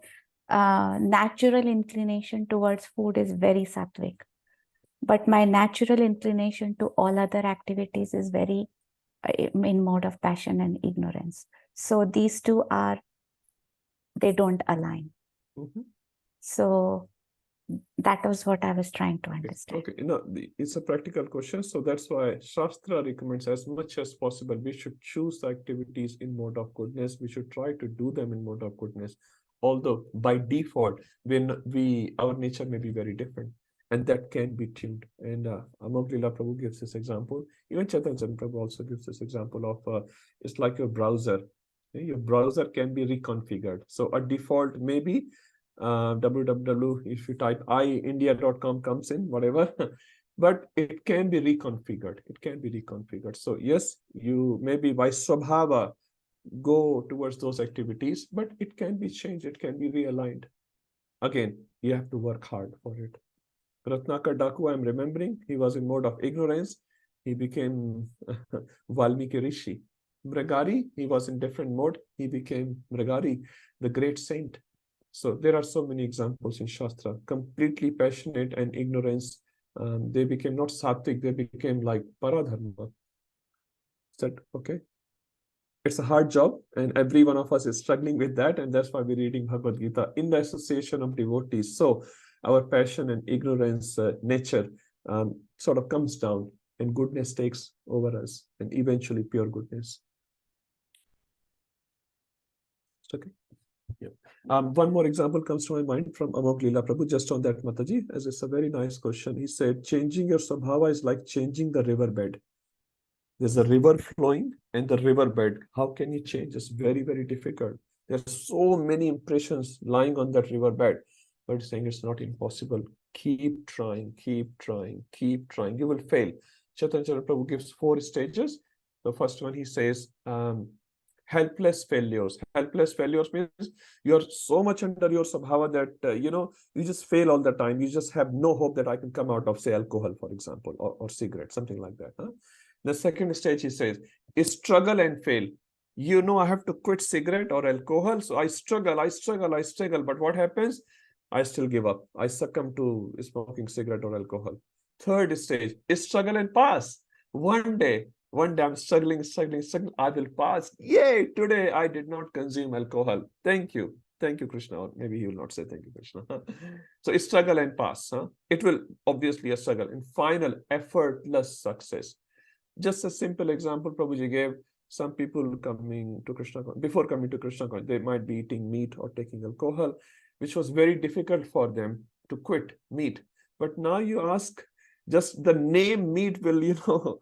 natural inclination towards food is very sattvic. But my natural inclination to all other activities is very in mode of passion and ignorance. So these two they don't align. So that was what I was trying to understand. Okay, it's a practical question. So that's why Shastra recommends as much as possible, we should choose the activities in mode of goodness. We should try to do them in mode of goodness. Although by default, our nature may be very different. and that can be tuned. And Amok Lila Prabhu gives this example. Even Chaitanya Prabhu also gives this example of it's like your browser. Okay? Your browser can be reconfigured. So a default maybe www, if you type iindia.com comes in, whatever, but it can be reconfigured. It can be reconfigured. So yes, you maybe by swabhava go towards those activities, but it can be changed. It can be realigned. Again, you have to work hard for it. Ratnakar Daku, I'm remembering, he was in mode of ignorance. He became Valmiki Rishi. Mragari, he was in different mode. He became Mragari, the great saint. So there are so many examples in Shastra. Completely passionate and ignorance. They became not sattvic, they became like paradharma. Is that okay? It's a hard job, and every one of us is struggling with that, and that's why we're reading Bhagavad Gita in the association of devotees. So our passion and ignorance nature sort of comes down, and goodness takes over us, and eventually pure goodness. Okay. Yeah. One more example comes to my mind from Amok Lila Prabhu, just on that, Mataji, as it's a very nice question. He said, changing your Swabhava is like changing the riverbed. There's a river flowing and the riverbed. How can you change? It's very, very difficult. There's so many impressions lying on that riverbed, but it's saying it's not impossible. Keep trying, keep trying, keep trying. You will fail. Chaitanya Prabhu gives 4 stages. The first one, he says, helpless failures. Helpless failures means you're so much under your Swabhava that, you just fail all the time. You just have no hope that I can come out of, say, alcohol, for example, or cigarette, something like that. Huh? The second stage, he says, is struggle and fail. I have to quit cigarette or alcohol. So I struggle. But what happens? I still give up. I succumb to smoking cigarette or alcohol. Third stage is struggle and pass. One day I'm struggling. I will pass. Yay, today I did not consume alcohol. Thank you. Thank you, Krishna. Or maybe he will not say thank you, Krishna. So it's struggle and pass. Huh? It will obviously a struggle. And final, effortless success. Just a simple example Prabhuji gave. Some people coming to Krishna, before coming to Krishna, they might be eating meat or taking alcohol, which was very difficult for them to quit meat. But now you ask, just the name meat will,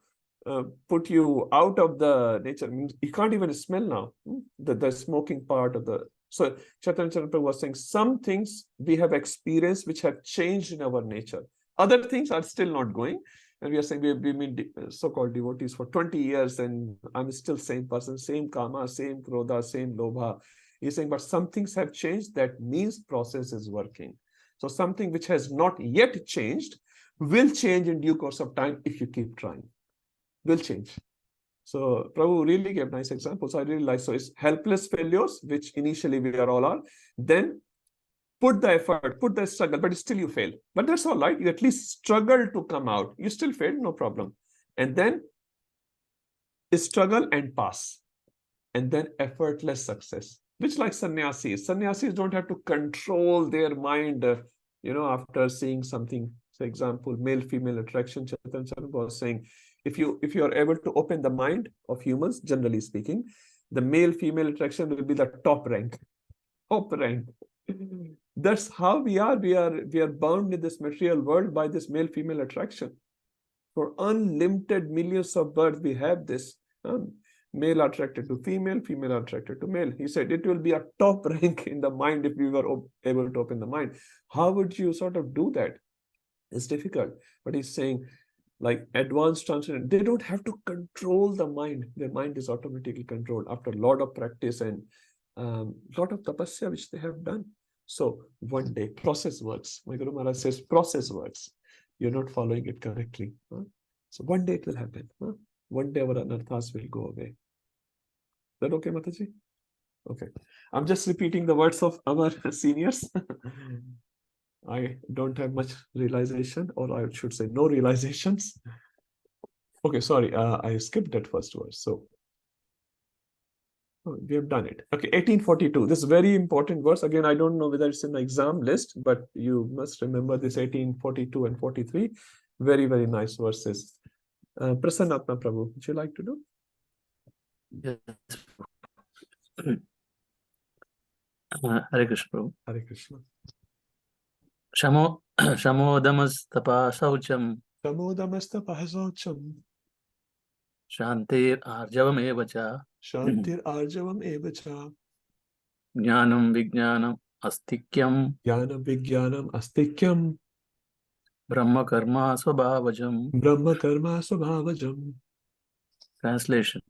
put you out of the nature. You can't even smell now, the smoking part of the. So Chaitanya Prabhu was saying, some things we have experienced which have changed in our nature. Other things are still not going. And we are saying we've been so-called devotees for 20 years and I'm still same person, same karma, same krodha, same lobha. He's saying, but some things have changed. That means process is working. So something which has not yet changed will change in due course of time if you keep trying. Will change. So Prabhu really gave nice examples. I really like. So it's helpless failures, which initially we all are. Then put the effort, put the struggle, but still you fail. But that's all right. You at least struggle to come out. You still fail, no problem. And then struggle and pass. And then effortless success, which like sannyasis. Sannyasis don't have to control their mind, after seeing something. For example, male-female attraction, Chaitanya was saying, if you are able to open the mind of humans, generally speaking, the male-female attraction will be the top rank. Top rank. That's how we are. We are bound in this material world by this male-female attraction. For unlimited millions of births, we have this male attracted to female, female attracted to male. He said it will be a top rank in the mind if we were able to open the mind. How would you sort of do that? It's difficult. But he's saying, like advanced transcendent, they don't have to control the mind. Their mind is automatically controlled after a lot of practice and lot of tapasya which they have done. So one day process works. My Guru Maharaj says process works. You're not following it correctly. Huh? So one day it will happen. Huh? One day our anarthas will go away. Is that okay, Mataji? Okay. I'm just repeating the words of our seniors. I don't have much realization, or I should say no realizations. Okay, sorry, I skipped that first verse. So we have done it. Okay, 1842. This is very important verse. Again, I don't know whether it's in the exam list, but you must remember this 1842 and 43. Very, very nice verses. Prasannatma Prabhu, would you like to do? Yes. Hare Krishna Prabhu. Hare Krishna. Shamo Shamodamastapa Saucham Samodamastapah Saucham. Shantir Arjavam Evacha Shantir Arjavam Evacha. Jnanam Vijnanam Astikyam Jnana Vijnanam Astikyam. Brahma Karma Swabhavajam. Brahma Karma Swabhavajam. Translation: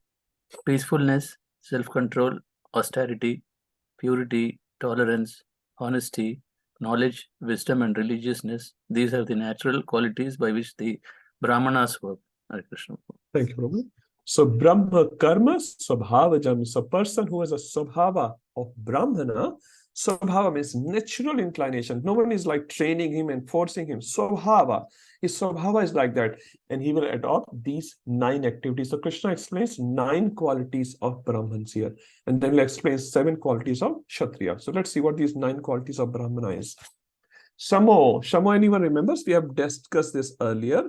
peacefulness, self-control, austerity, purity, tolerance, honesty, knowledge, wisdom, and religiousness. These are the natural qualities by which the Brahmanas work. Hare Krishna. Thank you, Prabhu. So Brahma Karma Swabhavajam. So person who has a Swabhava of Brahmana, Swabhava means natural inclination. No one is like training him and forcing him. Swabhava. His Swabhava is like that. And he will adopt these 9 activities. So Krishna explains 9 qualities of Brahmans here. And then we'll explain 7 qualities of Kshatriya. So let's see what these 9 qualities of Brahmana is. Shamo. Shamo, anyone remembers? We have discussed this earlier.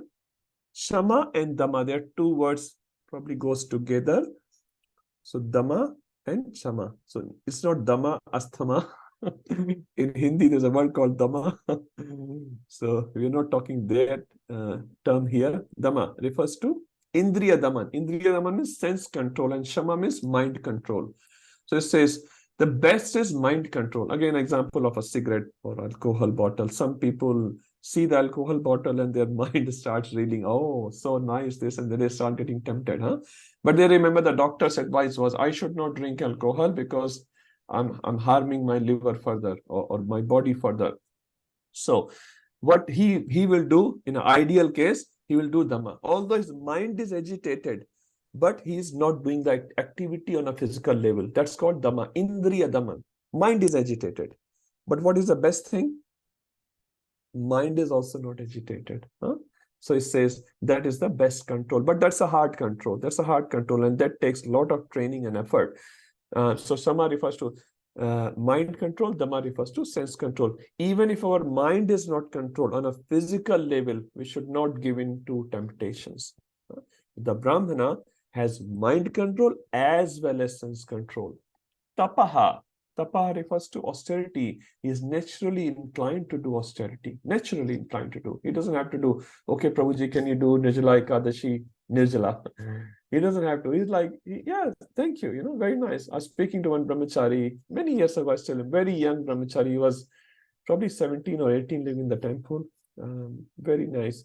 Shama and Dama, there are 2 words, probably goes together. So Dama and Shama. So it's not Dama, Asthama. In Hindi, there's a word called Dama. So we're not talking that term here. Dama refers to Indriya Daman. Indriya Daman means sense control and Shama means mind control. So it says, the best is mind control. Again, example of a cigarette or alcohol bottle. Some people see the alcohol bottle and their mind starts reeling. Oh, so nice this, and then they start getting tempted, huh? But they remember the doctor's advice was, I should not drink alcohol because I'm harming my liver further or my body further. So what he will do in an ideal case, he will do Dhamma. Although his mind is agitated, but he is not doing the activity on a physical level. That's called Dhamma, Indriya Dhamma. Mind is agitated. But what is the best thing? Mind is also not agitated. Huh? So it says that is the best control. But that's a hard control. That's a hard control. And that takes a lot of training and effort. So Sama refers to mind control, Dhamma refers to sense control. Even if our mind is not controlled on a physical level, we should not give in to temptations. The Brahmana has mind control as well as sense control. Tapaha. Tapaha refers to austerity. He is naturally inclined to do austerity. Naturally inclined to do. He doesn't have to do, okay, Prabhuji, can you do Nirjala Ekadashi, Nirjala? He doesn't have to. He's like, yeah, thank you. You know, very nice. I was speaking to one brahmachari many years ago. I still a very young brahmachari. He was probably 17 or 18 living in the temple. Very nice.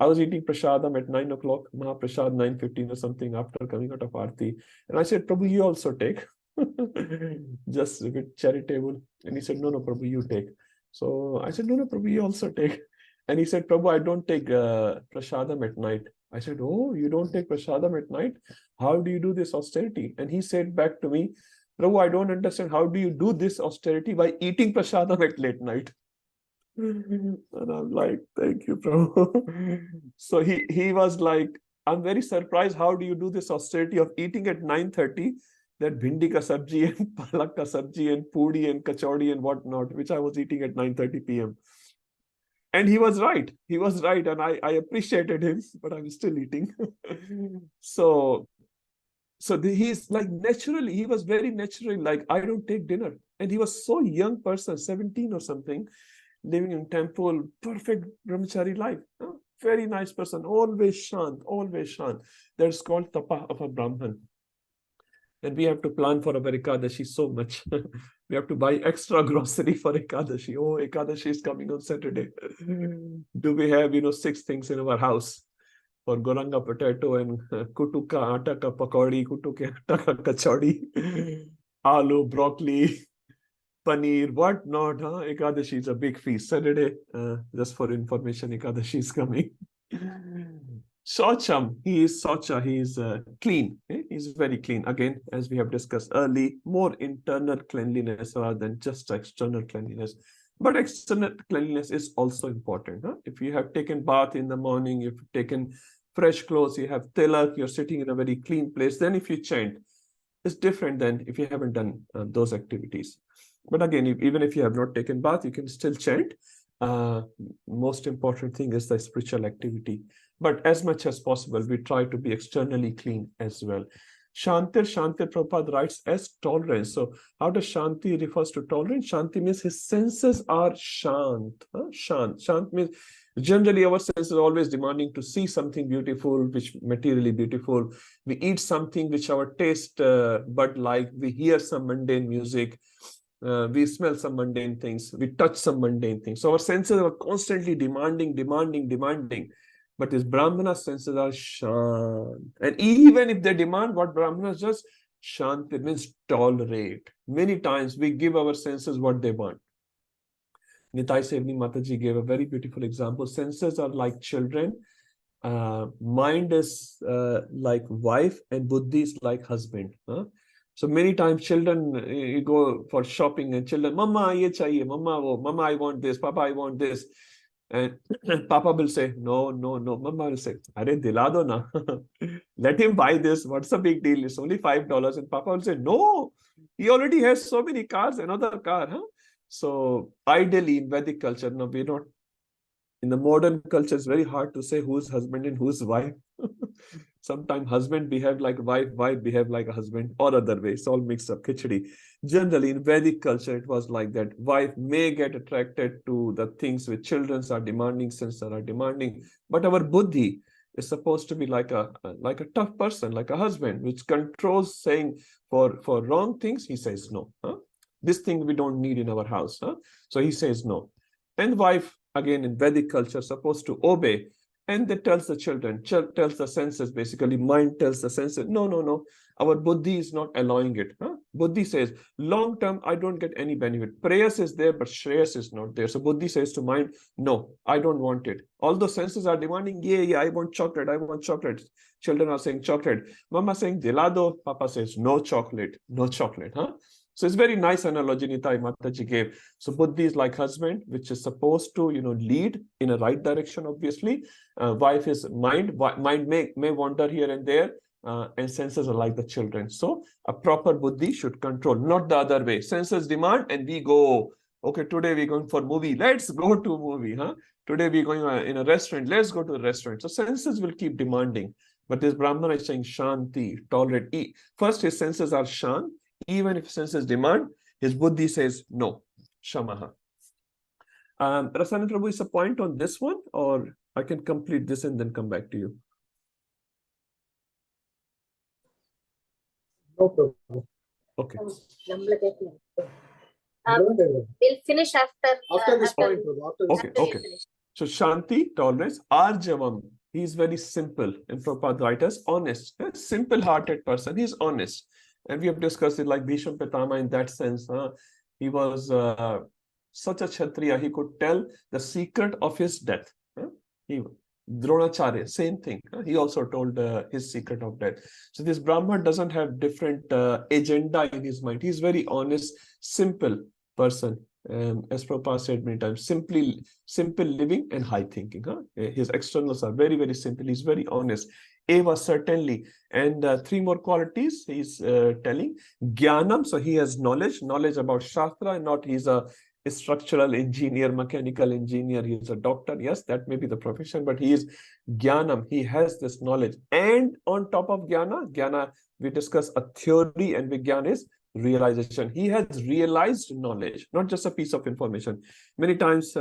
I was eating prasadam at 9 o'clock, Mahaprasad 9:15 or something after coming out of Aarti. And I said, Prabhu, you also take. Just a bit charitable. And he said, no, Prabhu, you take. So I said, no, Prabhu, you also take. And he said, Prabhu, I don't take prasadam at night. I said, oh, you don't take prasadam at night? How do you do this austerity? And he said back to me, Prabhu, I don't understand. How do you do this austerity by eating prasadam at late night? And I'm like, thank you, Prabhu. So he was like, I'm very surprised. How do you do this austerity of eating at 9:30? That bhindi ka sabji and palak ka sabji and puri and kachori and whatnot, which I was eating at 9:30 p.m. And he was right. He was right. And I appreciated him, but I'm still eating. So he's like naturally, he was very naturally like, I don't take dinner. And he was so young person, 17 or something, living in temple, perfect brahmachari life. Very nice person, always shant, always shant. That's called tapa of a Brahman. And we have to plan for our Ekadashi so much. We have to buy extra grocery for Ekadashi. Oh, Ekadashi is coming on Saturday. Do we have, 6 things in our house? For Goranga potato and kutuka atta ka pakodi, kutuka atta ka kachori, aloo, broccoli, paneer, what not, huh? Ekadashi is a big feast. Saturday, just for information, Ekadashi is coming. Shaucham, he is Saucha, he is clean. He's very clean. Again, as we have discussed early, more internal cleanliness rather than just external cleanliness. But external cleanliness is also important. Huh? If you have taken bath in the morning, you've taken fresh clothes, you have tilak, you're sitting in a very clean place, then if you chant, it's different than if you haven't done those activities. But again, even if you have not taken bath, you can still chant. Most important thing is the spiritual activity. But as much as possible, we try to be externally clean as well. Shantir, Prabhupada writes as tolerance. So how does Shanti refers to tolerance? Shanti means his senses are shant. Shant means generally our senses are always demanding to see something beautiful, which materially beautiful. We eat something which our taste bud like. We hear some mundane music. We smell some mundane things. We touch some mundane things. So our senses are constantly demanding. But his Brahmana senses are shant. And even if they demand what Brahmanas does, shanti means tolerate. Many times we give our senses what they want. Nitai Sevni Mataji gave a very beautiful example. Senses are like children. Mind is like wife and buddhi is like husband. So many times children, you go for shopping and children, Mama, ye chahiye, Mama, I want this, Papa, I want this. And Papa will say, no. Mama will say, Are dilado na. Let him buy this. What's the big deal? It's only $5. And Papa will say, no, he already has so many cars, another car. So ideally in Vedic culture, no, we're not. In the modern culture, it's very hard to say who's husband and who's wife. Sometimes husband behave like wife behave like a husband, or other way. It's all mixed up, khichdi. Generally, in Vedic culture, it was like that. Wife may get attracted to the things which children are demanding, senses are demanding. But our buddhi is supposed to be like a tough person, like a husband, which controls saying for wrong things, he says no. This thing we don't need in our house. So he says no. And wife, again, in Vedic culture, supposed to obey. And that tells the children, tells the senses, basically, mind tells the senses, no, our buddhi is not allowing it. Buddhi says, long term, I don't get any benefit. Prayas is there, but Shreyas is not there. So buddhi says to mind, no, I don't want it. Although senses are demanding, yeah, I want chocolate. Children are saying chocolate. Mama saying, dilado. Papa says, no chocolate. So it's very nice analogy Nitai Mataji gave. So buddhi is like husband, which is supposed to, lead in a right direction, obviously. Wife is mind. Mind may wander here and there, and senses are like the children. So a proper buddhi should control, not the other way. Senses demand and we go, okay, today we're going for movie. Let's go to movie. Today we're going in a restaurant. Let's go to a restaurant. So senses will keep demanding. But this Brahmana is saying shanti, tolerate. First, his senses are shant. Even if senses demand, his buddhi says no. Shamaha. Rasanand Prabhu, is a point on this one, or I can complete this and then come back to you? No problem. Okay. We'll finish After this point. Okay. So Shanti, tolerance, Arjavam. He is very simple. In Prabhupada writers, honest. A simple-hearted person. He's honest. And we have discussed it like Bhishma Pitama in that sense. He was such a Kshatriya, he could tell the secret of his death. Dronacharya, same thing. He also told his secret of death. So this Brahman doesn't have different agenda in his mind. He's very honest, simple person. As Prabhupada said many times, simple living and high thinking. His externals are very, very simple. He's very honest. Eva, certainly. And three more qualities he's telling. Jnanam, so he has knowledge about Shastra, not he's a structural engineer, mechanical engineer, he's a doctor. Yes, that may be the profession, but he is Jnanam. He has this knowledge. And on top of Jnana, we discuss a theory, and Vigyan is realization. He has realized knowledge, not just a piece of information. Many times,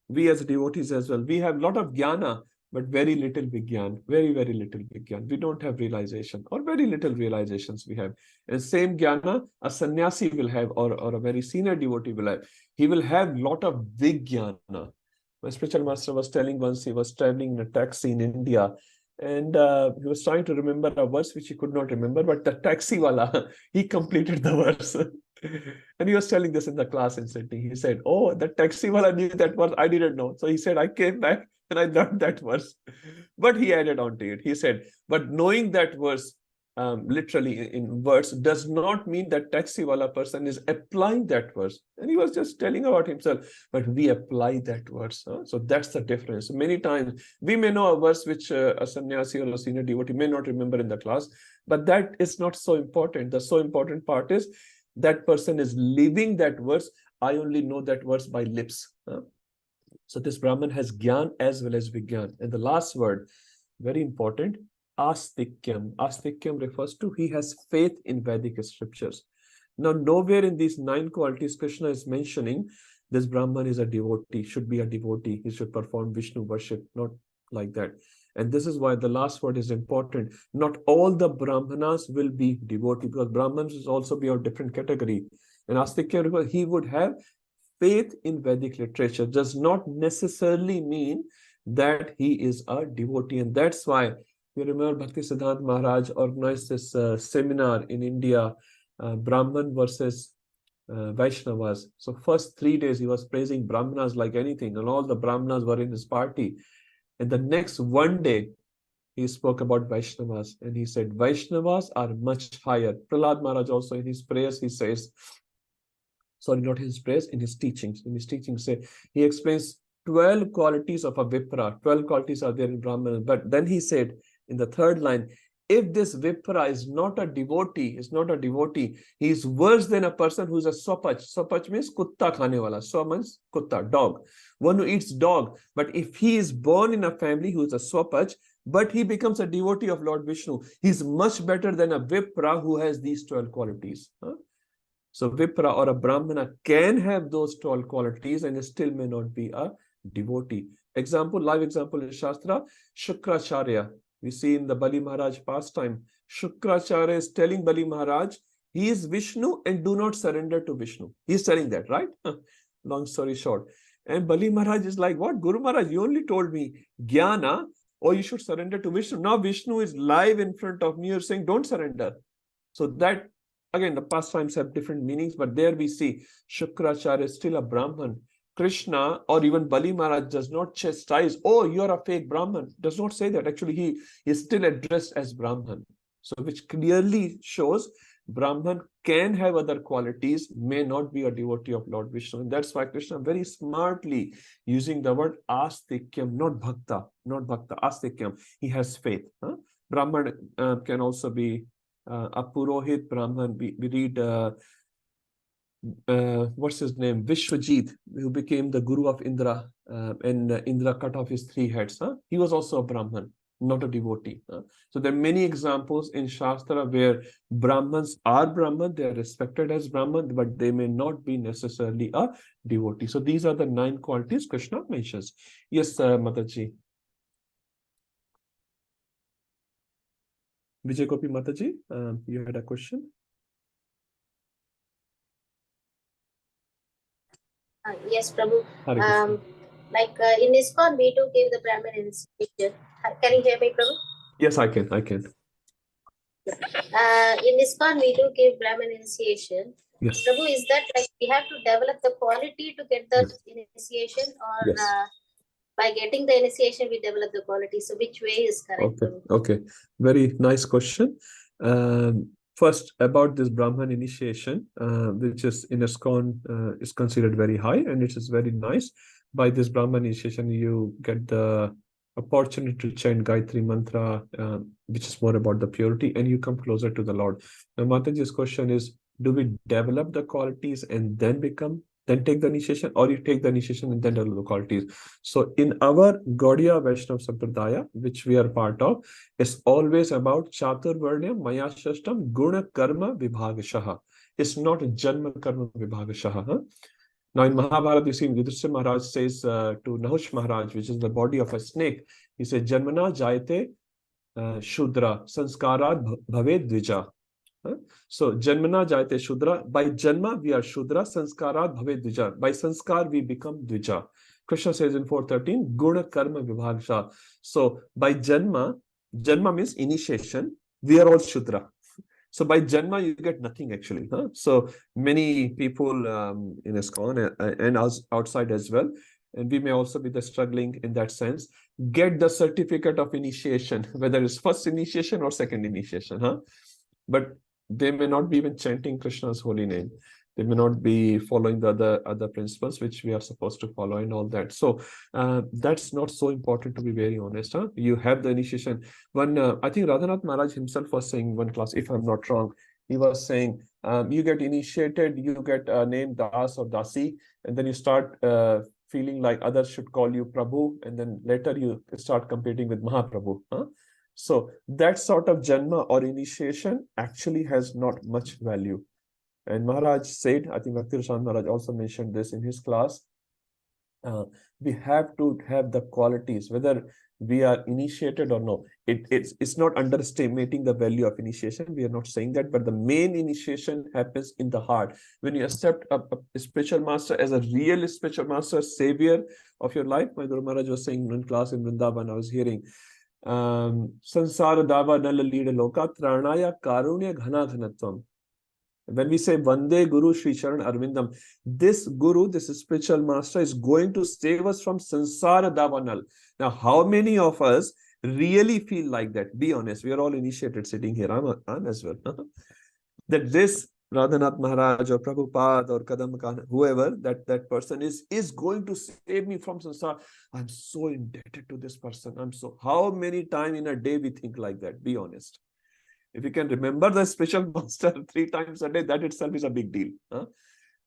we as devotees as well, we have a lot of Jnana, but very little Vigyan, very, very little Vigyan. We don't have realization, or very little realizations we have. And same Jnana, a sannyasi will have, or a very senior devotee will have. He will have lot of Vigyana. My spiritual master was telling once, he was traveling in a taxi in India, and he was trying to remember a verse which he could not remember, but the taxi wala, he completed the verse. And he was telling this in the class in Sydney. He said, oh, the taxi wala knew that verse, I didn't know. So he said, I came back and I learned that verse. But he added on to it. He said, but knowing that verse, literally in words, does not mean that taxi wala person is applying that verse. And he was just telling about himself, but we apply that verse. So that's the difference. Many times we may know a verse which a sannyasi or a senior devotee may not remember in the class, but that is not so important. The so important part is that person is living that verse. I only know that verse by lips. So this Brahman has Gyan as well as Vigyan. And the last word, very important, Astikyam. Astikyam refers to he has faith in Vedic scriptures. Now, nowhere in these 9 qualities Krishna is mentioning this Brahman is a devotee, should be a devotee, he should perform Vishnu worship, not like that. And this is why the last word is important. Not all the Brahmanas will be devotee, because Brahmans is also be of different category. And Astikyam, he would have faith in Vedic literature, does not necessarily mean that he is a devotee. And that's why you remember Bhakti Siddhanta Maharaj organized this seminar in India, Brahman versus Vaishnavas. So first 3 days he was praising Brahmanas like anything, and all the Brahmanas were in his party. And the next one day he spoke about Vaishnavas, and he said Vaishnavas are much higher. Prahlad Maharaj also in his prayers he says, sorry, not his prayers, in his teachings. In his teachings, he explains 12 qualities of a Vipra. 12 qualities are there in Brahman. But then he said in the 3rd line, if this Vipra is not a devotee, he is worse than a person who is a Swapach. Swapach means kutta khane wala. Swa means kutta, dog. One who eats dog. But if he is born in a family who is a Swapach, but he becomes a devotee of Lord Vishnu, he is much better than a Vipra who has these 12 qualities. So Vipra or a Brahmana can have those 12 qualities and still may not be a devotee. Example, live example in Shastra, Shukracharya. We see in the Bali Maharaj pastime, Shukracharya is telling Bali Maharaj, he is Vishnu and do not surrender to Vishnu. He is telling that, right? Long story short. And Bali Maharaj is like, what? Guru Maharaj, you only told me Jnana, or you should surrender to Vishnu. Now Vishnu is live in front of me, you're saying don't surrender. So that, again, the pastimes have different meanings, but there we see Shukracharya is still a Brahman. Krishna or even Bali Maharaj does not chastise, oh, you're a fake Brahman. Does not say that. Actually, he is still addressed as Brahman. So which clearly shows Brahman can have other qualities, may not be a devotee of Lord Vishnu. And that's why Krishna very smartly using the word Astikyam, not Bhakta, Astikyam. He has faith. Brahman can also be a Purohit Brahman. We read what's his name, Vishwajit, who became the guru of Indra, and Indra cut off his 3 heads. He was also a Brahman, not a devotee. So there are many examples in Shastra where Brahmans are Brahman, they are respected as Brahman, but they may not be necessarily a devotee. So these are the 9 qualities Krishna mentions. Yes, Mataji. Vijay Gopi Mataji, you had a question? Yes, Prabhu. In ISKCON, we do give the Brahmin initiation. Can you hear me, Prabhu? Yes, I can. In ISKCON, we do give Brahmin initiation. Yes. Prabhu, is that like we have to develop the quality to get the initiation, or by getting the initiation, we develop the quality? So which way is correct? Okay. Very nice question. First, about this Brahman initiation, which is in ISKCON is considered very high, and it is very nice. By this Brahman initiation, you get the opportunity to chant Gayatri Mantra, which is more about the purity, and you come closer to the Lord. Now, Mataji's question is, do we develop the qualities and then take the initiation, or you take the initiation and then develop the qualities? So in our Gaudiya Vaishnava Sampradaya, which we are part of, it's always about Chaturvarnyam Maya Shashtam Guna Karma Vibhagashaha. It's not Janma Karma Vibhagashaha. Now in Mahabharata, you see Yudhishthira Maharaj says to Nahush Maharaj, which is the body of a snake, he says, Janmana Jayate Shudra Sanskarat Bhaved Dvija. So Janmana Jayate Shudra. By Janma we are Shudra, Sanskarat Bhaved Dvija. By Sanskar we become Dvija. Krishna says in 4:13, Guna Karma Vibhagsha. So by Janma means initiation, we are all Shudra. So by Janma you get nothing actually. So many people in ISKCON and outside as well, and we may also be struggling in that sense, get the certificate of initiation, whether it's first initiation or second initiation. But they may not be even chanting Krishna's holy name. They may not be following the other principles which we are supposed to follow and all that. So that's not so important, to be very honest. You have the initiation. When I think Radhanath Maharaj himself was saying one class, if I'm not wrong, he was saying, you get initiated, you get a name Das or Dasi, and then you start feeling like others should call you Prabhu, and then later you start competing with Mahaprabhu. So that sort of janma or initiation actually has not much value. And Maharaj said, I think Bhakti Shastri Maharaj also mentioned this in his class, we have to have the qualities, whether we are initiated or no. It's not underestimating the value of initiation. We are not saying that, but the main initiation happens in the heart. When you accept a spiritual master as a real spiritual master, savior of your life. My Guru Maharaj was saying in class in Vrindavan, I was hearing, Sansara dava nala lead loka tranaya karunya ghana ghanatvam. When we say Vande Guru Sri Charan Arvindam, this Guru, this spiritual master is going to save us from Sansara Davanal. Now, how many of us really feel like that? Be honest, we are all initiated sitting here. I'm as well. That this Radhanath Maharaj or Prabhupada or Kadam Khan, whoever that person is going to save me from Sansara. I'm so indebted to this person. How many times in a day we think like that? Be honest. If you can remember the spiritual master 3 times a day, that itself is a big deal.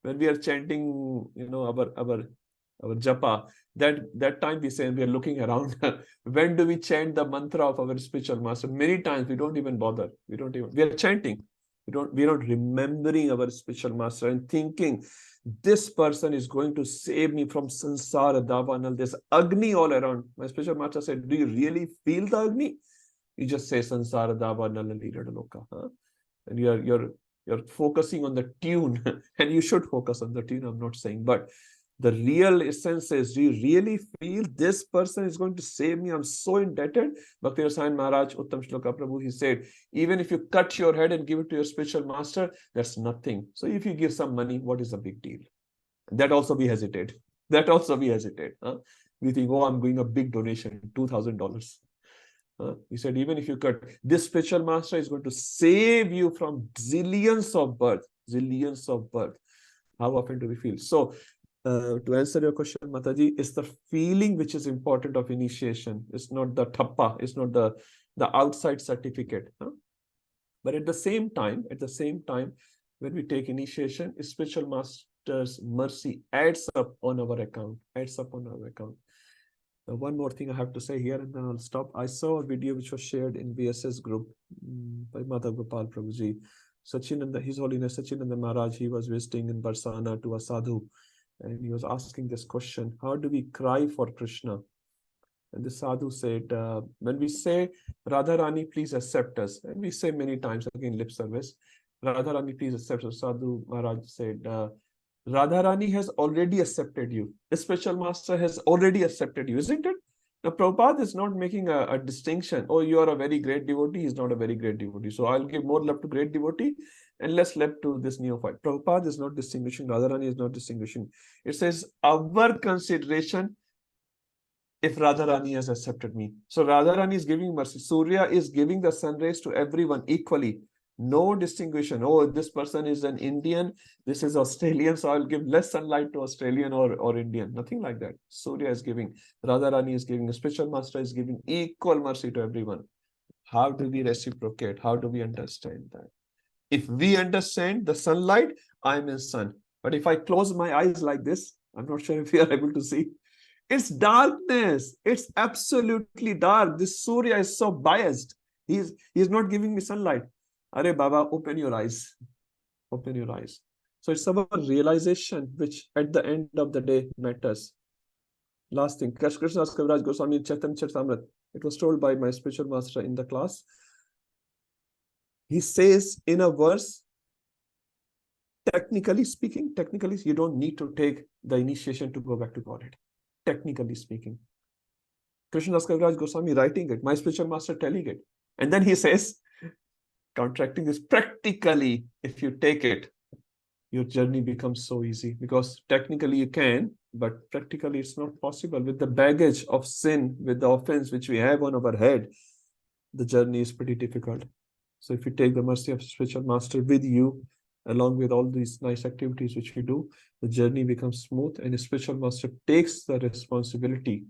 When we are chanting, our japa, that time we say, we are looking around. When do we chant the mantra of our spiritual master? Many times we don't even bother. We are chanting. We are not remembering our spiritual master and thinking, this person is going to save me from Sansara Davanal. There's Agni all around. My spiritual master said, do you really feel the Agni? You just say Sansara Dava Nalali Loka. And you're focusing on the tune. And you should focus on the tune, I'm not saying. But the real essence is, do you really feel this person is going to save me? I'm so indebted. Bhakti Rasayan Maharaj, Uttam Shloka Prabhu, he said, even if you cut your head and give it to your spiritual master, that's nothing. So if you give some money, what is the big deal? That also we hesitate. We think, oh, I'm going a big donation, $2,000. He said, even if you cut, this spiritual master is going to save you from zillions of birth. How often do we feel? So, to answer your question, Mataji, it's the feeling which is important of initiation. It's not the thappa. It's not the outside certificate. But at the same time, when we take initiation, spiritual master's mercy adds up on our account. One more thing I have to say here, and then I'll stop. I saw a video which was shared in VSS group by Mata Gopal Prabhuji. Sachinanda, His Holiness Sachinanda Maharaj, he was visiting in Barsana to a sadhu, and he was asking this question: how do we cry for Krishna? And the sadhu said, when we say, Radharani, please accept us, and we say many times, again, lip service, Radharani, please accept us. Sadhu Maharaj said, Radharani has already accepted you. The spiritual master has already accepted you, isn't it? Now, Prabhupada is not making a distinction. Oh, you are a very great devotee. He's not a very great devotee. So I'll give more love to great devotee and less love to this neophyte. Prabhupada is not distinguishing. Radharani is not distinguishing. It says, our consideration if Radharani has accepted me. So Radharani is giving mercy. Surya is giving the sun rays to everyone equally. No distinction. Oh, this person is an Indian, this is Australian, so I'll give less sunlight to Australian or Indian. Nothing like that. Surya is giving, Radharani is giving, a spiritual master is giving equal mercy to everyone. How do we reciprocate? How do we understand that? If we understand the sunlight, I'm in sun. But if I close my eyes like this, I'm not sure if you are able to see. It's darkness. It's absolutely dark. This Surya is so biased. He's not giving me sunlight. Are Baba, open your eyes. Open your eyes. So it's our realization which at the end of the day matters. Last thing, Krishnadas Kaviraj Goswami Chaitanya Charitamrita. It was told by my spiritual master in the class. He says in a verse, technically speaking, you don't need to take the initiation to go back to Godhead. Technically speaking. Krishnadas Kaviraj Goswami writing it, my spiritual master telling it. And then he says, contracting this, practically, if you take it, your journey becomes so easy, because technically you can, but practically it's not possible. With the baggage of sin, with the offense which we have on our head, the journey is pretty difficult. So if you take the mercy of spiritual master with you, along with all these nice activities which we do, the journey becomes smooth, and the spiritual master takes the responsibility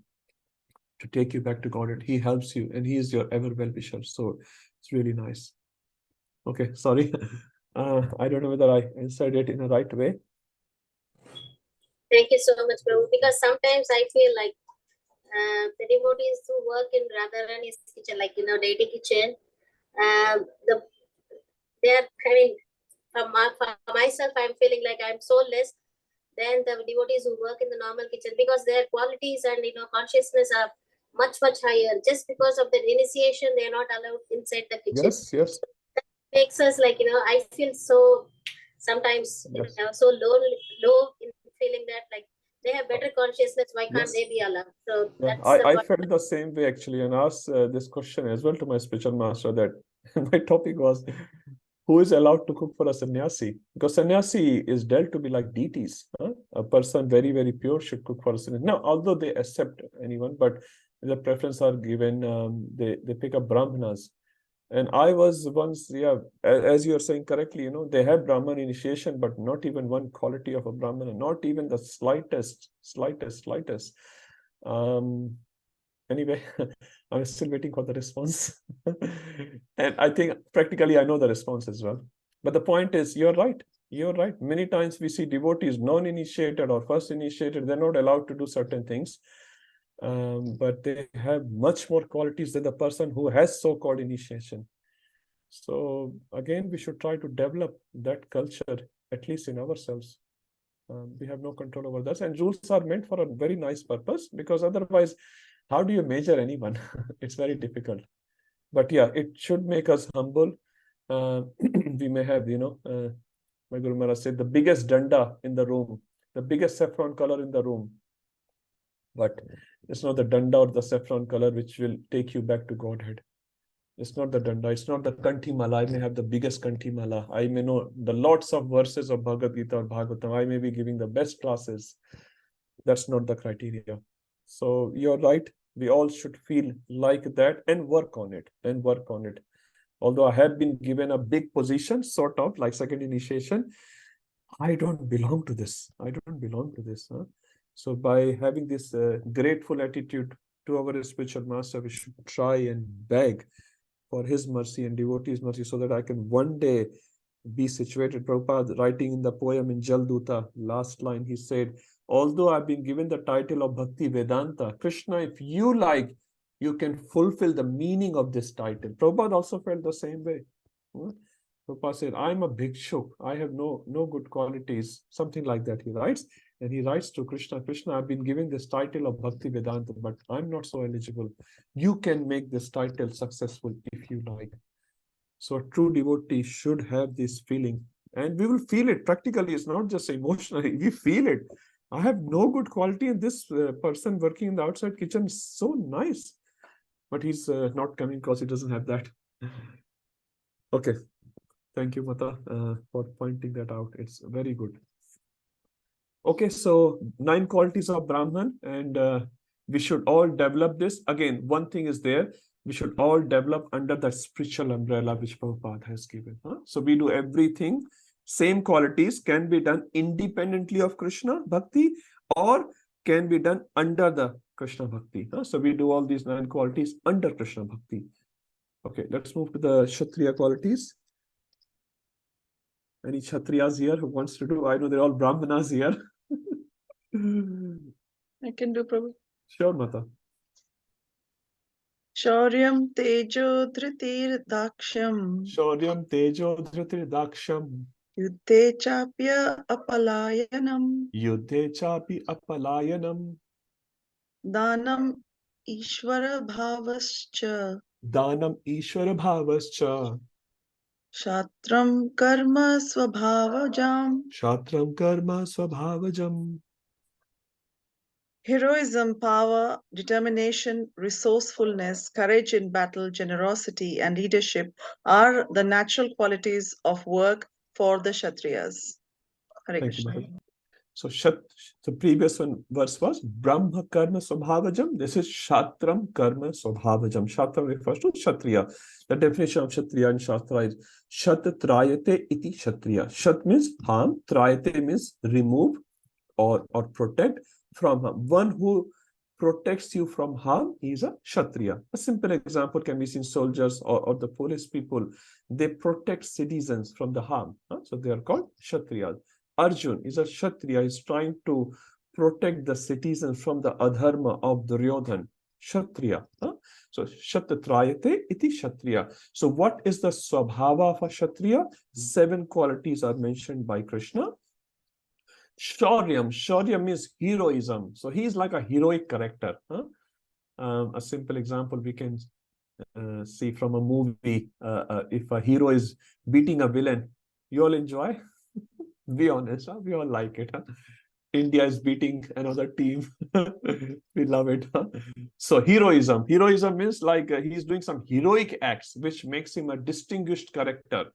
to take you back to God. He helps you, and he is your ever well-wisher. So it's really nice. Okay, sorry. I don't know whether I answered it in the right way. Thank you so much, Prabhu. Because sometimes I feel like the devotees who work in Radharani's kitchen, like, deity kitchen, the they are, I mean, for myself, I'm feeling like I'm so less than the devotees who work in the normal kitchen, because their qualities and consciousness are much higher. Just because of the initiation, they are not allowed inside the kitchen. Yes. Makes us like, I feel so sometimes, Yes. so low in feeling that like they have better consciousness. Why can't Yes. they be allowed? So Yeah, that's the I point. felt the same way actually, and asked this question as well to my spiritual master, that my topic was, who is allowed to cook for a sannyasi? Because sannyasi is dealt to be like deities. A person very, very pure should cook for a sannyasi. Now, although they accept anyone, but the preference are given, they pick up brahmanas. And I was once, as you are saying correctly, they have Brahman initiation, but not even one quality of a Brahmana, not even the slightest. Anyway, I'm still waiting for the response. And I think practically I know the response as well. But the point is, you're right. Many times we see devotees, non-initiated or first initiated, they're not allowed to do certain things. But they have much more qualities than the person who has so-called initiation. So again, we should try to develop that culture, at least in ourselves. We have no control over that, and rules are meant for a very nice purpose, because otherwise, how do you measure anyone? It's very difficult. But yeah, it should make us humble. We may have, my Guru Maharaj said, the biggest danda in the room, the biggest saffron color in the room. But it's not the danda or the saffron color which will take you back to Godhead. It's not the danda, it's not the kanti mala. I may have the biggest kanti mala. I may know the lots of verses of Bhagavad Gita or Bhagavatam. I may be giving the best classes. That's not the criteria. So you're right. We all should feel like that and work on it. Although I have been given a big position, sort of like second initiation, I don't belong to this. Huh? So by having this grateful attitude to our spiritual master, we should try and beg for his mercy and devotees' mercy, so that I can one day be situated. Prabhupada, writing in the poem in Jalduta, last line, he said, although I've been given the title of Bhakti Vedanta, Krishna, if you like, you can fulfill the meaning of this title. Prabhupada also felt the same way. Prabhupada said, I'm a bhikshu. I have no good qualities. Something like that he writes. And he writes to Krishna, Krishna, I've been given this title of Bhakti Vedanta, but I'm not so eligible. You can make this title successful if you like. So a true devotee should have this feeling. And we will feel it practically. It's not just emotionally. We feel it. I have no good quality, and this person working in the outside kitchen is so nice. But he's not coming because he doesn't have that. Okay. Thank you, Mata, for pointing that out. It's very good. Okay, so 9 qualities of Brahman, and we should all develop this. Again, one thing is there. We should all develop under the spiritual umbrella which Prabhupada has given. So we do everything. Same qualities can be done independently of Krishna Bhakti, or can be done under the Krishna Bhakti. So we do all these 9 qualities under Krishna Bhakti. Okay, let's move to the Kshatriya qualities. Any Kshatriyas here who wants to do? I know they're all Brahmanas here. I can do, Prabhu. Sure, Mata. Shauryam tejo dhritir daksham. Shauryam tejo dhritir daksham. Yuddhe chapya apalayanam. Yuddhe chapi apalayanam. Danam ishvara bhavascha. Danam ishvara bhavascha. Shatram karma swabhavajam. Shatram karma swabhavajam. Heroism, power, determination, resourcefulness, courage in battle, generosity, and leadership are the natural qualities of work for the Kshatriyas. Hare Thank you, Krishna. Mata. So the previous verse was Brahma karma swabhavajam. This is Shatram karma swabhavajam. Shatram refers to Kshatriya. The definition of Kshatriya in Shastra is Shat trayate iti Kshatriya. Shat means harm, trayate means remove or protect from harm. One who protects you from harm is a Kshatriya. A simple example can be seen: soldiers or the police people. They protect citizens from the harm. So they are called Kshatriyas. Arjun is a Kshatriya. He's trying to protect the citizens from the adharma of Duryodhan. Kshatriya. So Kshatrayate iti Kshatriya. So what is the swabhava of a Kshatriya? 7 qualities are mentioned by Krishna. Shauryam. Shaurya means heroism. So he is like a heroic character. A simple example we can see from a movie. If a hero is beating a villain, you all enjoy? Be honest, we all like it. India is beating another team. We love it. So heroism. Heroism means like he's doing some heroic acts, which makes him a distinguished character.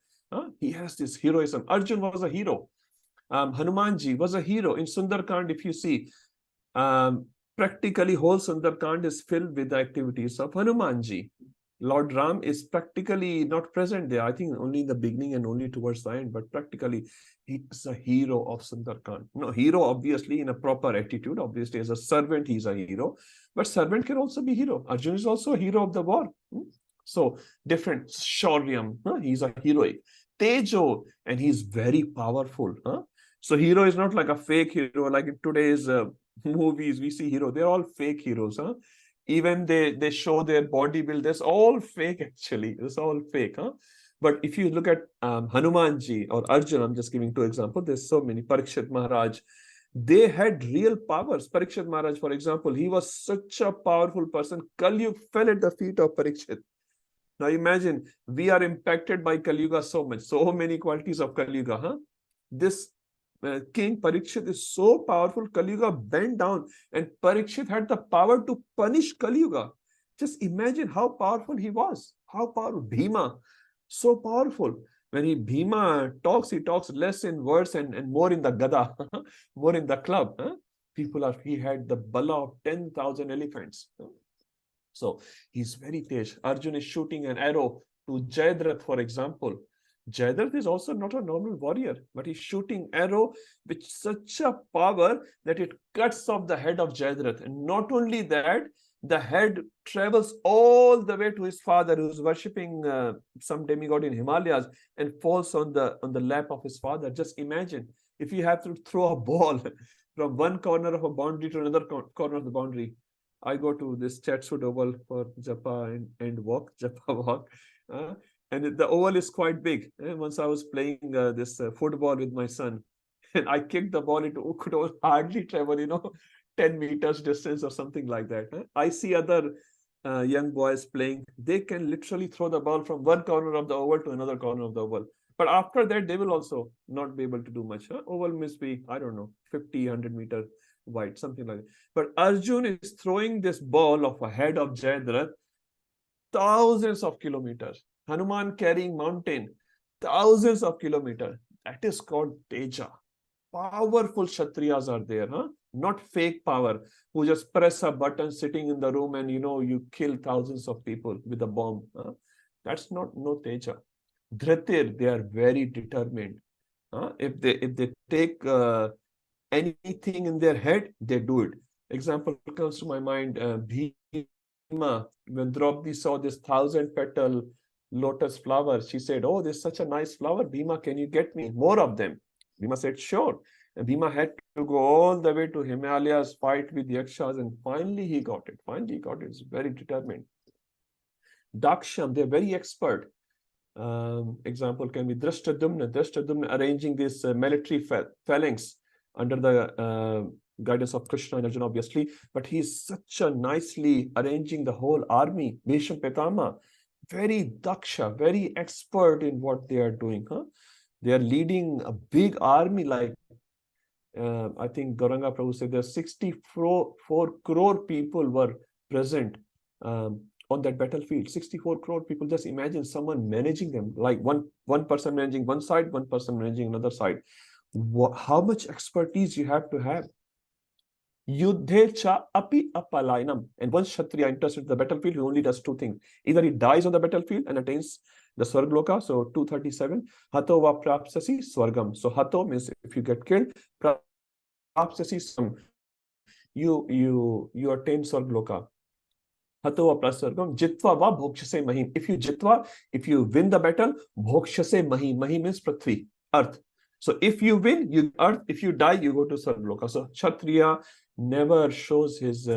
He has this heroism. Arjun was a hero. Hanumanji was a hero. In Sundarkand, if you see, practically whole Sundarkand is filled with the activities of Hanumanji. Lord Ram is practically not present there. I think only in the beginning and only towards the end, but practically he is a hero of Sundarkand. No, hero obviously in a proper attitude. Obviously as a servant, he's a hero. But servant can also be hero. Arjun is also a hero of the war. So different. Shauryam, he's a heroic. Tejo, and he's very powerful. So hero is not like a fake hero, like in today's movies, we see hero. They're all fake heroes. Even they show their body build. That's all fake actually. It's all fake. But if you look at Hanumanji or Arjun, I'm just giving 2 examples. There's so many. Parikshit Maharaj, they had real powers. Parikshit Maharaj, for example, he was such a powerful person. Kali Yuga fell at the feet of Parikshit. Now imagine, we are impacted by Kali Yuga so much. So many qualities of Kali Yuga. This King Parikshit is so powerful, Kali Yuga bent down, and Parikshit had the power to punish Kali Yuga. Just imagine how powerful he was. How powerful. Bhima, so powerful. When Bhima talks, he talks less in words and more in the gada, more in the club. He had the bala of 10,000 elephants. So he's very tej. Arjun is shooting an arrow to Jayadratha, for example. Jayadratha is also not a normal warrior, but he's shooting arrow with such a power that it cuts off the head of Jayadratha. And not only that, the head travels all the way to his father, who's worshipping some demigod in Himalayas, and falls on the lap of his father. Just imagine if you have to throw a ball from one corner of a boundary to another corner of the boundary. I go to this Chatswood Oval for japa and walk, japa walk. And the oval is quite big. Once I was playing this football with my son, and I kicked the ball, it could hardly travel, 10 meters distance or something like that. I see other young boys playing. They can literally throw the ball from one corner of the oval to another corner of the oval. But after that, they will also not be able to do much. Oval must be, I don't know, 50, 100 meter wide, something like that. But Arjun is throwing this ball of a head of Jayadratha thousands of kilometers. Hanuman carrying mountain, thousands of kilometers. That is called Teja. Powerful Kshatriyas are there, not fake power, who just press a button sitting in the room and you kill thousands of people with a bomb. That's no Teja. Dhritir, they are very determined. If they take anything in their head, they do it. Example comes to my mind, Bhima, when Draupadi saw this 1,000-petal lotus flower, she said, "Oh, this is such a nice flower. Bhima, can you get me more of them?" Bhima said, "Sure." And Bhima had to go all the way to Himalayas, fight with Yakshas, and finally he got it. He's very determined. Daksham, they're very expert. Example can be Drashtadumna arranging this military phalanx under the guidance of Krishna and Arjuna, obviously, but he's such a nicely arranging the whole army. Bhishma Pitama, very daksha, very expert in what they are doing. They are leading a big army, like I think Gauranga Prabhu said there 64 crore people were present on that battlefield. 64 crore people. Just imagine someone managing them, like one person managing one side, one person managing another side. How much expertise you have to have. Yuddhe cha api apalayanam. And once Kshatriya enters into the battlefield, he only does 2 things. Either he dies on the battlefield and attains the Swargloka, so 237. Hato va prapsasi swargam. So Hato means if you get killed, prapsasi swargam. You attain Swargloka. Hato va praswargam. Jitva va bhokshase mahim. If you win the battle, bhokshase mahim. Mahim means Prithvi, earth. So if you win, you earth. If you die, you go to Sarvaloka. So Kshatriya never shows his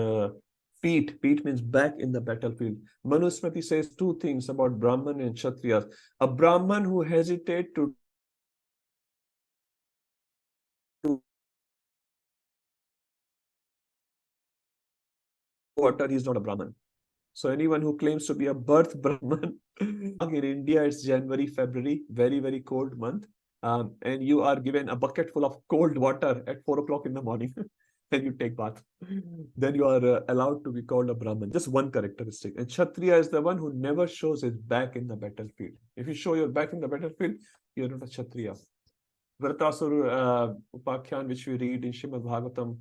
feet. Feet means back in the battlefield. Manusmriti says two things about Brahman and Kshatriyas. A Brahman who hesitates to water, he's not a Brahman. So anyone who claims to be a birth Brahman, in India, it's January, February, very, very cold month. And you are given a bucket full of cold water at 4 o'clock in the morning and you take bath. Then you are allowed to be called a Brahman. Just one characteristic. And Kshatriya is the one who never shows his back in the battlefield. If you show your back in the battlefield, you're not a Kshatriya. Vratasura Upakhyan, which we read in Srimad Bhagavatam.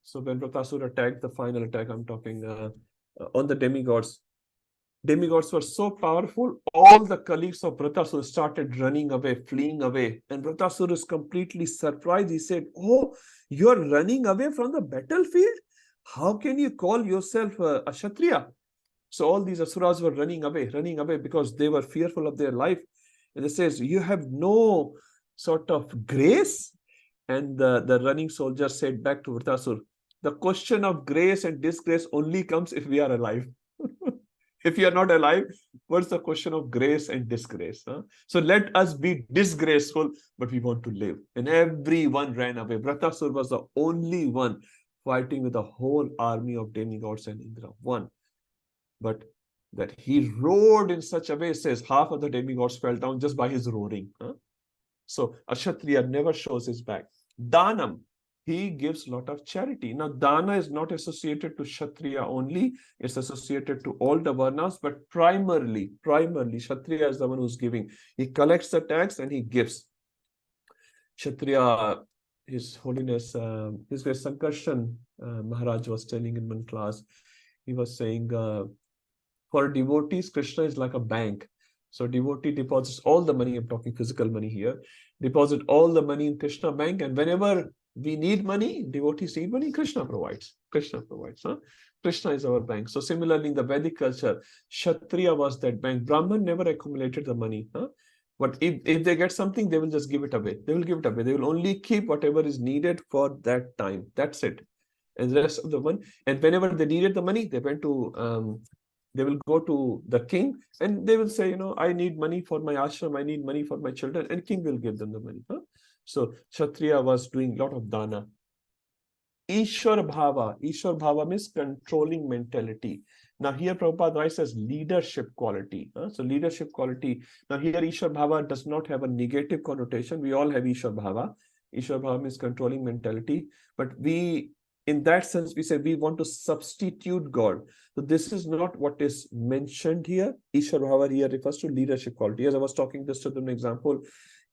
So when Vratasura attacked, the final attack, I'm talking on the demigods. Demigods were so powerful, all the colleagues of Vratasura started running away, fleeing away. And Vratasura is completely surprised. He said, "Oh, you're running away from the battlefield? How can you call yourself a Kshatriya?" So all these asuras were running away because they were fearful of their life. And it says, "You have no sort of grace." And the running soldier said back to Vratasura, "The question of grace and disgrace only comes if we are alive." If you are not alive, what's the question of grace and disgrace? Huh? So let us be disgraceful, but we want to live. And everyone ran away. Vratasura was the only one fighting with the whole army of demigods and Indra. One. But that he roared in such a way, says half of the demigods fell down just by his roaring. Huh? So a Kshatriya never shows his back. Danam, he gives a lot of charity. Now, dana is not associated to Kshatriya only, it's associated to all the varnas, but primarily, Kshatriya is the one who's giving. He collects the tax and he gives. Kshatriya, His Holiness, His Grace Sankarshan Maharaj was telling in one class, he was saying, for devotees, Krishna is like a bank. So devotee deposits all the money, I'm talking physical money here, deposit all the money in Krishna bank, and whenever we need money, devotees need money, Krishna provides. Huh? Krishna is our bank. So similarly, in the Vedic culture, Kshatriya was that bank. Brahman never accumulated the money. Huh? But if they get something, they will just give it away. They will give it away. They will only keep whatever is needed for that time. That's it. And the rest of the one, and whenever they needed the money, they went to they will go to the king and they will say, I need money for my ashram, I need money for my children, and king will give them the money. Huh? So Kshatriya was doing a lot of dana. Ishwar Bhava means controlling mentality. Now here Prabhupada writes as leadership quality. So leadership quality. Now here Ishwar Bhava does not have a negative connotation. We all have Ishwar Bhava. Ishwar Bhava means controlling mentality. But in that sense, we say we want to substitute God. So this is not what is mentioned here. Ishwar Bhava here refers to leadership quality. As I was talking just to an example,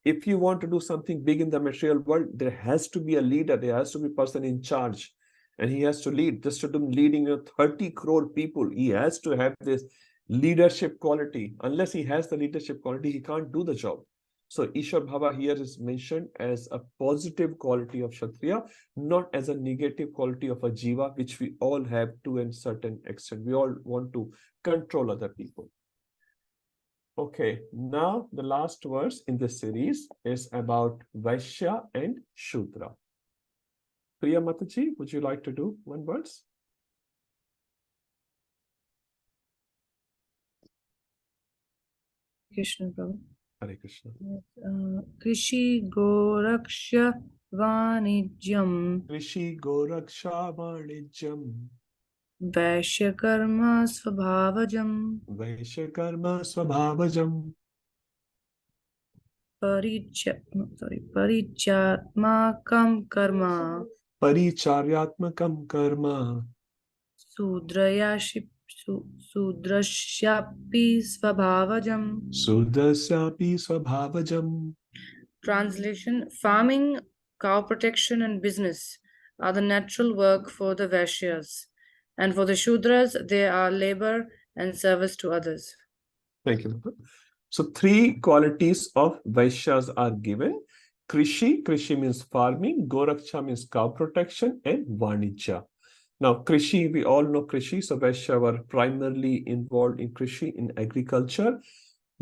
if you want to do something big in the material world, there has to be a leader. There has to be a person in charge. And he has to lead. Just to do leading 30 crore people, he has to have this leadership quality. Unless he has the leadership quality, he can't do the job. So Ishwar Bhava here is mentioned as a positive quality of Kshatriya, not as a negative quality of a Jiva, which we all have to a certain extent. We all want to control other people. Okay, now the last verse in this series is about Vaishya and Shudra. Priya Mataji, would you like to do one verse? Krishna Prabhu. Hare Krishna. Krishi Goraksha Vanijyam. Krishi Goraksha Vanijyam. Vaishya Karma Svabhavajam. Vaishya Karma Svabhavajam. Paricharyatmakam Karma. Paricharyatmakam Karma. Sudrasyapi Svabhavajam. Sudrasyapi Svabhavajam. Translation: farming, cow protection, and business are the natural work for the Vaishyas, and for the Shudras, they are labor and service to others. Thank you. So three qualities of Vaishyas are given. Krishi means farming, Goraksha means cow protection, and Vanijya. Now, Krishi, we all know Krishi, so Vaishya were primarily involved in Krishi, in agriculture.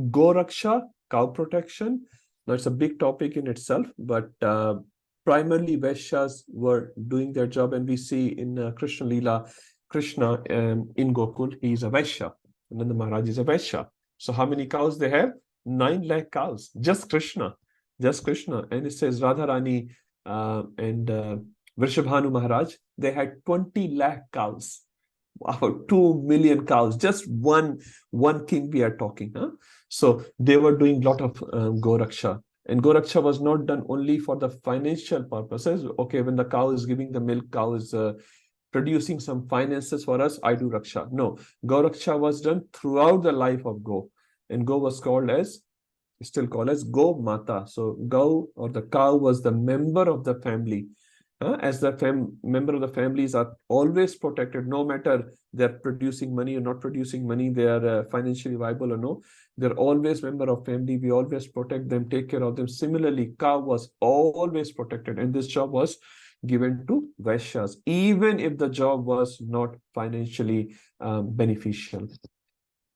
Goraksha, cow protection. Now, it's a big topic in itself, but primarily Vaishyas were doing their job, and we see in Krishna Leela, Krishna in Gokul, he is a Vaishya. Nanda Maharaj is a Vaishya. So how many cows they have? 9 lakh cows. Just Krishna. Just Krishna. And it says Radharani and Vrishabhanu Maharaj, they had 20 lakh cows. Wow, 2 million cows. Just one king we are talking. Huh? So they were doing a lot of Goraksha. And Goraksha was not done only for the financial purposes. Okay, when the cow is giving the milk, cow is producing some finances for us, I do Raksha. No, Goraksha was done throughout the life of Go. And Go was still called as Go Mata. So Go, or the cow, was the member of the family. As the member of the families are always protected, no matter they're producing money or not producing money, they are financially viable or no, they're always member of family. We always protect them, take care of them. Similarly, cow was always protected, and this job was given to Vaishyas, even if the job was not financially beneficial.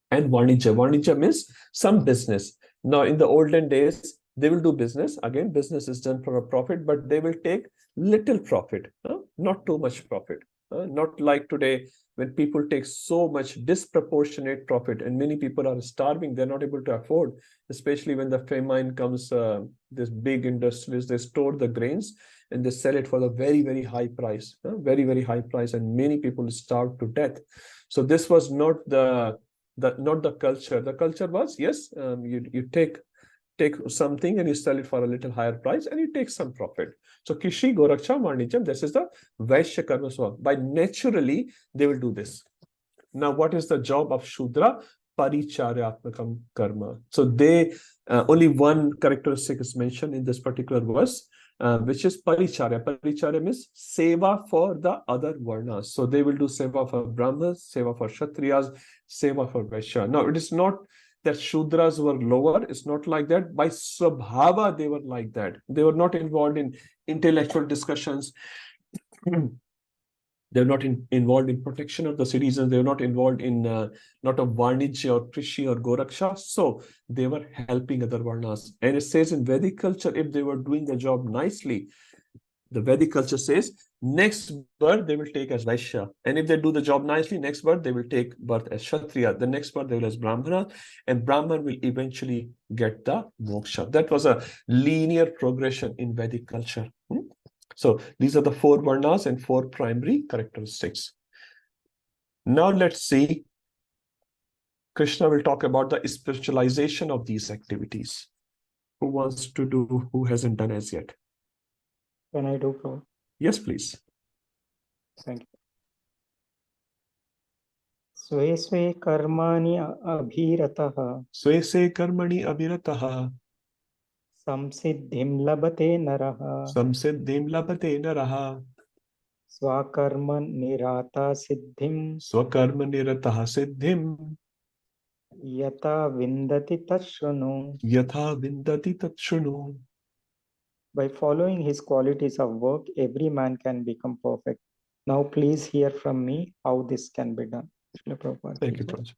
And Vanija means some business. Now, in the olden days, they will do business. Again, business is done for a profit, but they will take little profit, not too much profit. Not like today, when people take so much disproportionate profit, and many people are starving, they're not able to afford, especially when the famine comes. This big industries, they store the grains and they sell it for a very, very high price, very, very high price, and many people starve to death. So this was not the culture. The culture was, yes, you take something and you sell it for a little higher price and you take some profit. So Kishi, Goraksha, Varnijam, this is the Vaishya Karma Swabha. By naturally, they will do this. Now, what is the job of Shudra? Paricharyatmakam karma. So they, only one characteristic is mentioned in this particular verse, which is Paricharya. Paricharya means seva for the other varnas. So they will do seva for Brahmas, seva for Kshatriyas, seva for Vaishya. Now, it is not that Shudras were lower. It's not like that. By Swabhava, they were like that. They were not involved in intellectual discussions. They're not involved in protection of the citizens. They're not involved in not of Varnijya or Krishi or Goraksha. So they were helping other Varnas. And it says in Vedic culture, if they were doing the job nicely, the Vedic culture says, next birth they will take as Vaishya. And if they do the job nicely, next birth they will take birth as Kshatriya. The next birth they will as Brahmana. And Brahman will eventually get the moksha. That was a linear progression in Vedic culture. So these are the 4 varnas and 4 primary characteristics. Now let's see. Krishna will talk about the spiritualization of these activities. Who wants to do, who hasn't done as yet? Can I do, Prabhu? Yes, please. Thank you. Swe swe karmani abhiratah. Swe se karmani abhiratah. Samsiddhim labate naraha. Samsiddhim labate naraha. Swakarma nirata siddhim. Swakarma nirataha siddhim. Yata vindati tashrunu. Yatha vindati tatshunu. By following his qualities of work, every man can become perfect. Now please hear from me how this can be done. Thank you, Prabhuji.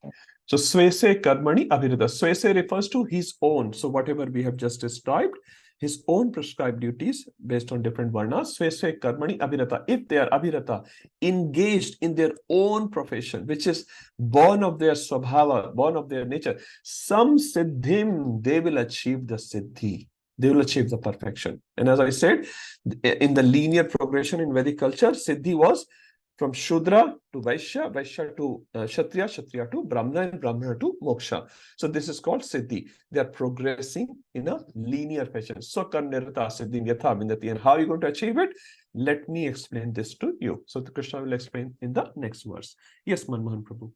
So Swese Karmani Abhirata. Swese refers to his own. So whatever we have just described, his own prescribed duties based on different varnas. Swese Karmani Abhirata. If they are Abhirata, engaged in their own profession, which is born of their Swabhava, born of their nature, some Siddhim, they will achieve the Siddhi. They will achieve the perfection. And as I said, in the linear progression in Vedic culture, Siddhi was from Shudra to Vaishya, Vaishya to Kshatriya, Kshatriya to Brahmana, and Brahmana to Moksha. So this is called Siddhi. They are progressing in a linear fashion. Swakarnirata Siddhim Yatha Vindati. And how are you going to achieve it? Let me explain this to you. So the Krishna will explain in the next verse. Yes, Manmohan Prabhu.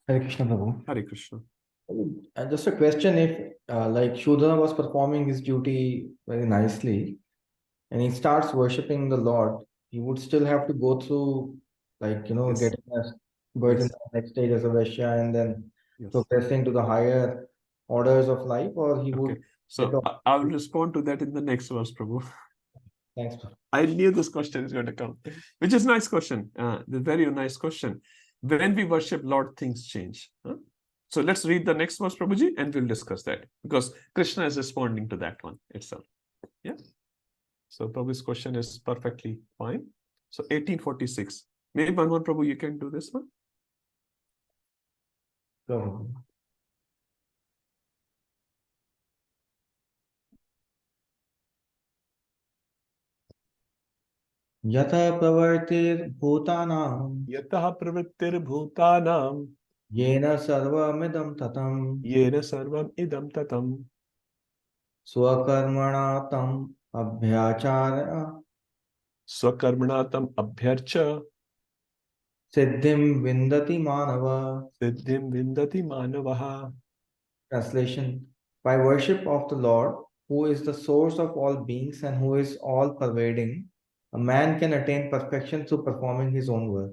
Hare Krishna, Prabhu. Hare Krishna. And just a question, if like Shudra was performing his duty very nicely and he starts worshipping the Lord, he would still have to go through, like, Yes. getting a birth in Yes. the next stage as a Vaishya and then Yes. progressing to the higher orders of life, or he would. Okay. So I will respond to that in the next verse, Prabhu. Thanks, Prabhu. I knew this question is going to come, which is a nice question. The very nice question. When we worship Lord, things change. So let's read the next verse, Prabhuji, and we'll discuss that because Krishna is responding to that one itself. Yeah. So Prabhu's question is perfectly fine. So 1846. Maybe Bhagwan Prabhu, you can do this one. Go on. Yatha pravartir bhutanam Yataha pravrittir bhutanam yena sarvamidam tatam yena sarvam idam tatam swakarmana tam abhyachara swakarmanatam abhyarcha siddhim vindati manava. siddhim vindati manavaha. Translation: by worship of the Lord, who is the source of all beings and who is all pervading, a man can attain perfection through performing his own work.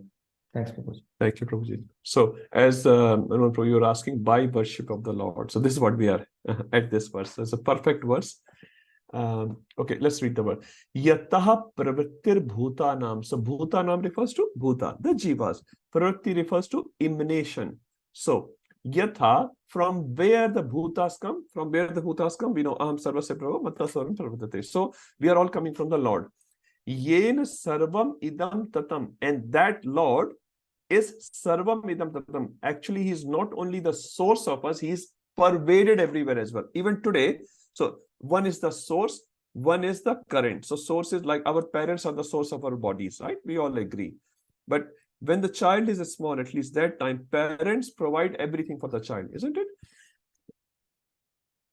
Thanks, Prabhuji. Thank you, Prabhuji. So, as you're asking, by worship of the Lord. So, this is what we are at this verse. It's a perfect verse. Okay, let's read the word. Yataha pravrittir bhutanam. So, bhutanam refers to bhuta, the jivas. Pravritti refers to emanation. So, yatha, from where the bhutas come? From where the bhutas come? We know aham sarvasya prabhu matta sarvam pravartate. So, we are all coming from the Lord. Yen sarvam idam tatam. And that Lord is sarvam idam tatam. Actually, he is not only the source of us, he is pervaded everywhere as well. Even today, so one is the source, one is the current. So source is like our parents are the source of our bodies, right? We all agree. But when the child is small, at least that time, parents provide everything for the child, isn't it?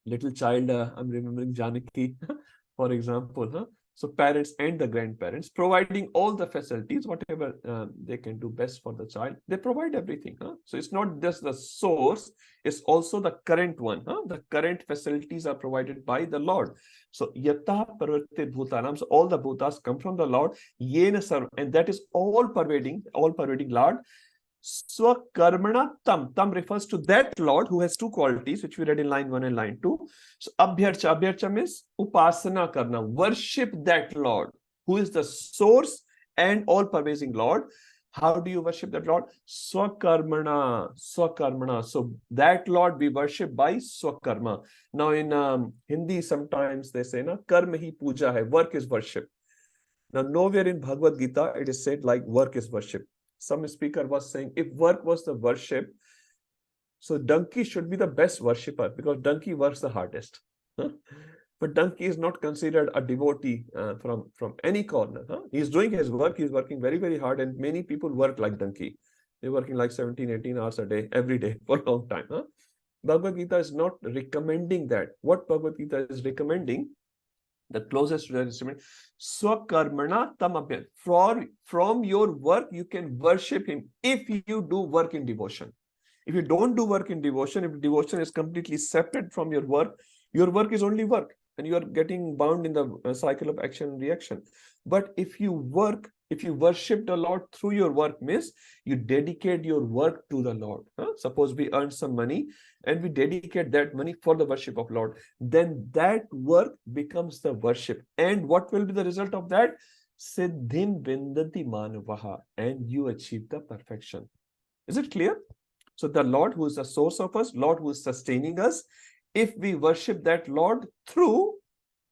Little child, I'm remembering Janaki, for example, So parents and the grandparents providing all the facilities, whatever they can do best for the child, they provide everything. So it's not just the source, it's also the current one. The current facilities are provided by the Lord. So yata parvate bhutanam, so all the bhutas come from the Lord. Yena sarv, and that is all pervading Lord. Swakarmana tam. Tam refers to that Lord who has two qualities, which we read in line 1 and line 2. So abhyarcha. Abhyarcha means upasana karna. Worship that Lord who is the source and all-pervading Lord. How do you worship that Lord? Swakarmana. Swakarmana. So that Lord we worship by swakarma. Now in Hindi sometimes they say, na, karma hi puja hai. Work is worship. Now nowhere in Bhagavad Gita it is said like work is worship. Some speaker was saying if work was the worship, so donkey should be the best worshipper because donkey works the hardest. But donkey is not considered a devotee from any corner. He's doing his work, he's working very, very hard, and many people work like donkey. They're working like 17, 18 hours a day, every day for a long time. Bhagavad Gita is not recommending that. What Bhagavad Gita is recommending, the closest to that instrument, swakarmana tamabhya. From your work, you can worship him if you do work in devotion. If you don't do work in devotion, if devotion is completely separate from your work is only work, and you are getting bound in the cycle of action and reaction. But if you worship the Lord through your work, means you dedicate your work to the Lord. Suppose we earn some money and we dedicate that money for the worship of Lord, then that work becomes the worship. And what will be the result of that? Siddhim vindati manavaha, and you achieve the perfection. Is it clear? So the Lord who is the source of us, Lord who is sustaining us, if we worship that Lord through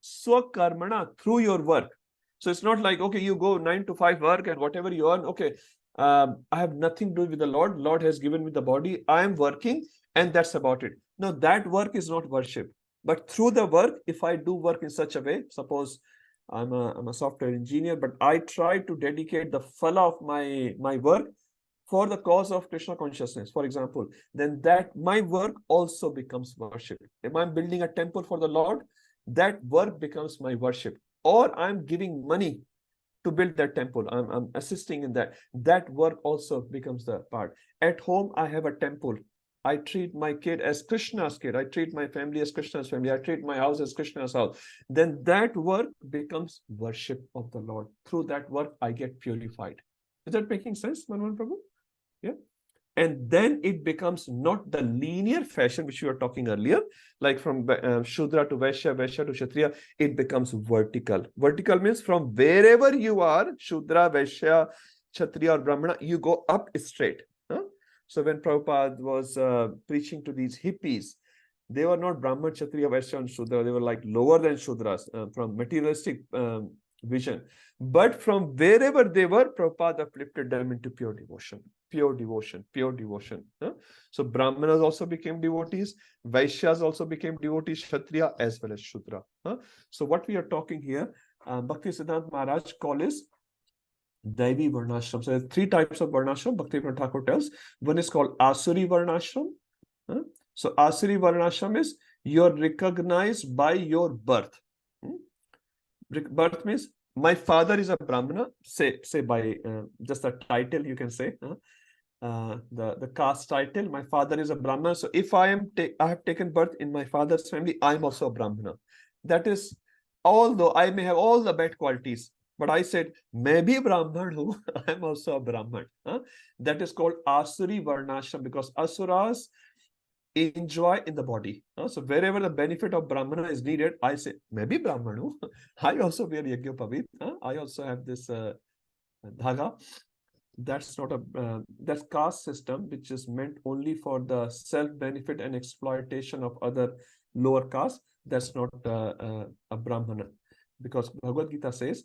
swakarmana, through your work. So it's not like, okay, you go 9 to 5 work and whatever you earn, okay, I have nothing to do with the Lord. Lord has given me the body. I am working and that's about it. No, that work is not worship. But through the work, if I do work in such a way, suppose I'm a software engineer, but I try to dedicate the phala of my work for the cause of Krishna consciousness, for example, then that my work also becomes worship. If I'm building a temple for the Lord, that work becomes my worship. Or I'm giving money to build that temple. I'm assisting in that. That work also becomes the part. At home, I have a temple. I treat my kid as Krishna's kid. I treat my family as Krishna's family. I treat my house as Krishna's house. Then that work becomes worship of the Lord. Through that work, I get purified. Is that making sense, Manmohan Prabhu? Yeah. And then it becomes not the linear fashion which you were talking earlier, like from Shudra to Vaishya, Vaishya to Kshatriya, it becomes vertical. Vertical means from wherever you are, Shudra, Vaishya, Kshatriya or Brahmana, you go up straight. So when Prabhupada was preaching to these hippies, they were not Brahman, Kshatriya, Vaishya, and Shudra. They were like lower than Shudras from materialistic vision. But from wherever they were, Prabhupada uplifted them into pure devotion, pure devotion, pure devotion. So Brahmanas also became devotees, Vaishyas also became devotees, Kshatriya as well as Shudra. So what we are talking here, Bhakti Siddhanta Maharaj call is Daivi Varnashram. So there are 3 types of Varnashram, Bhakti Thakur tells. One is called Asuri Varnashram. So Asuri Varnashram is you're recognized by your birth. Birth means my father is a Brahmana, say by just a title you can say, the caste title, my father is a Brahmana. So if I have taken birth in my father's family, I'm also a Brahmana. That is, although I may have all the bad qualities, but I said, maybe Brahman hu, I'm also a Brahman. That is called Asuri Varnashram, because Asuras enjoy in the body. So wherever the benefit of Brahmana is needed, I say, maybe Brahman hu. I also wear Yajna Pavit. I also have this dhaga. That's not a that's caste system, which is meant only for the self-benefit and exploitation of other lower caste. That's not a Brahmana, because Bhagavad Gita says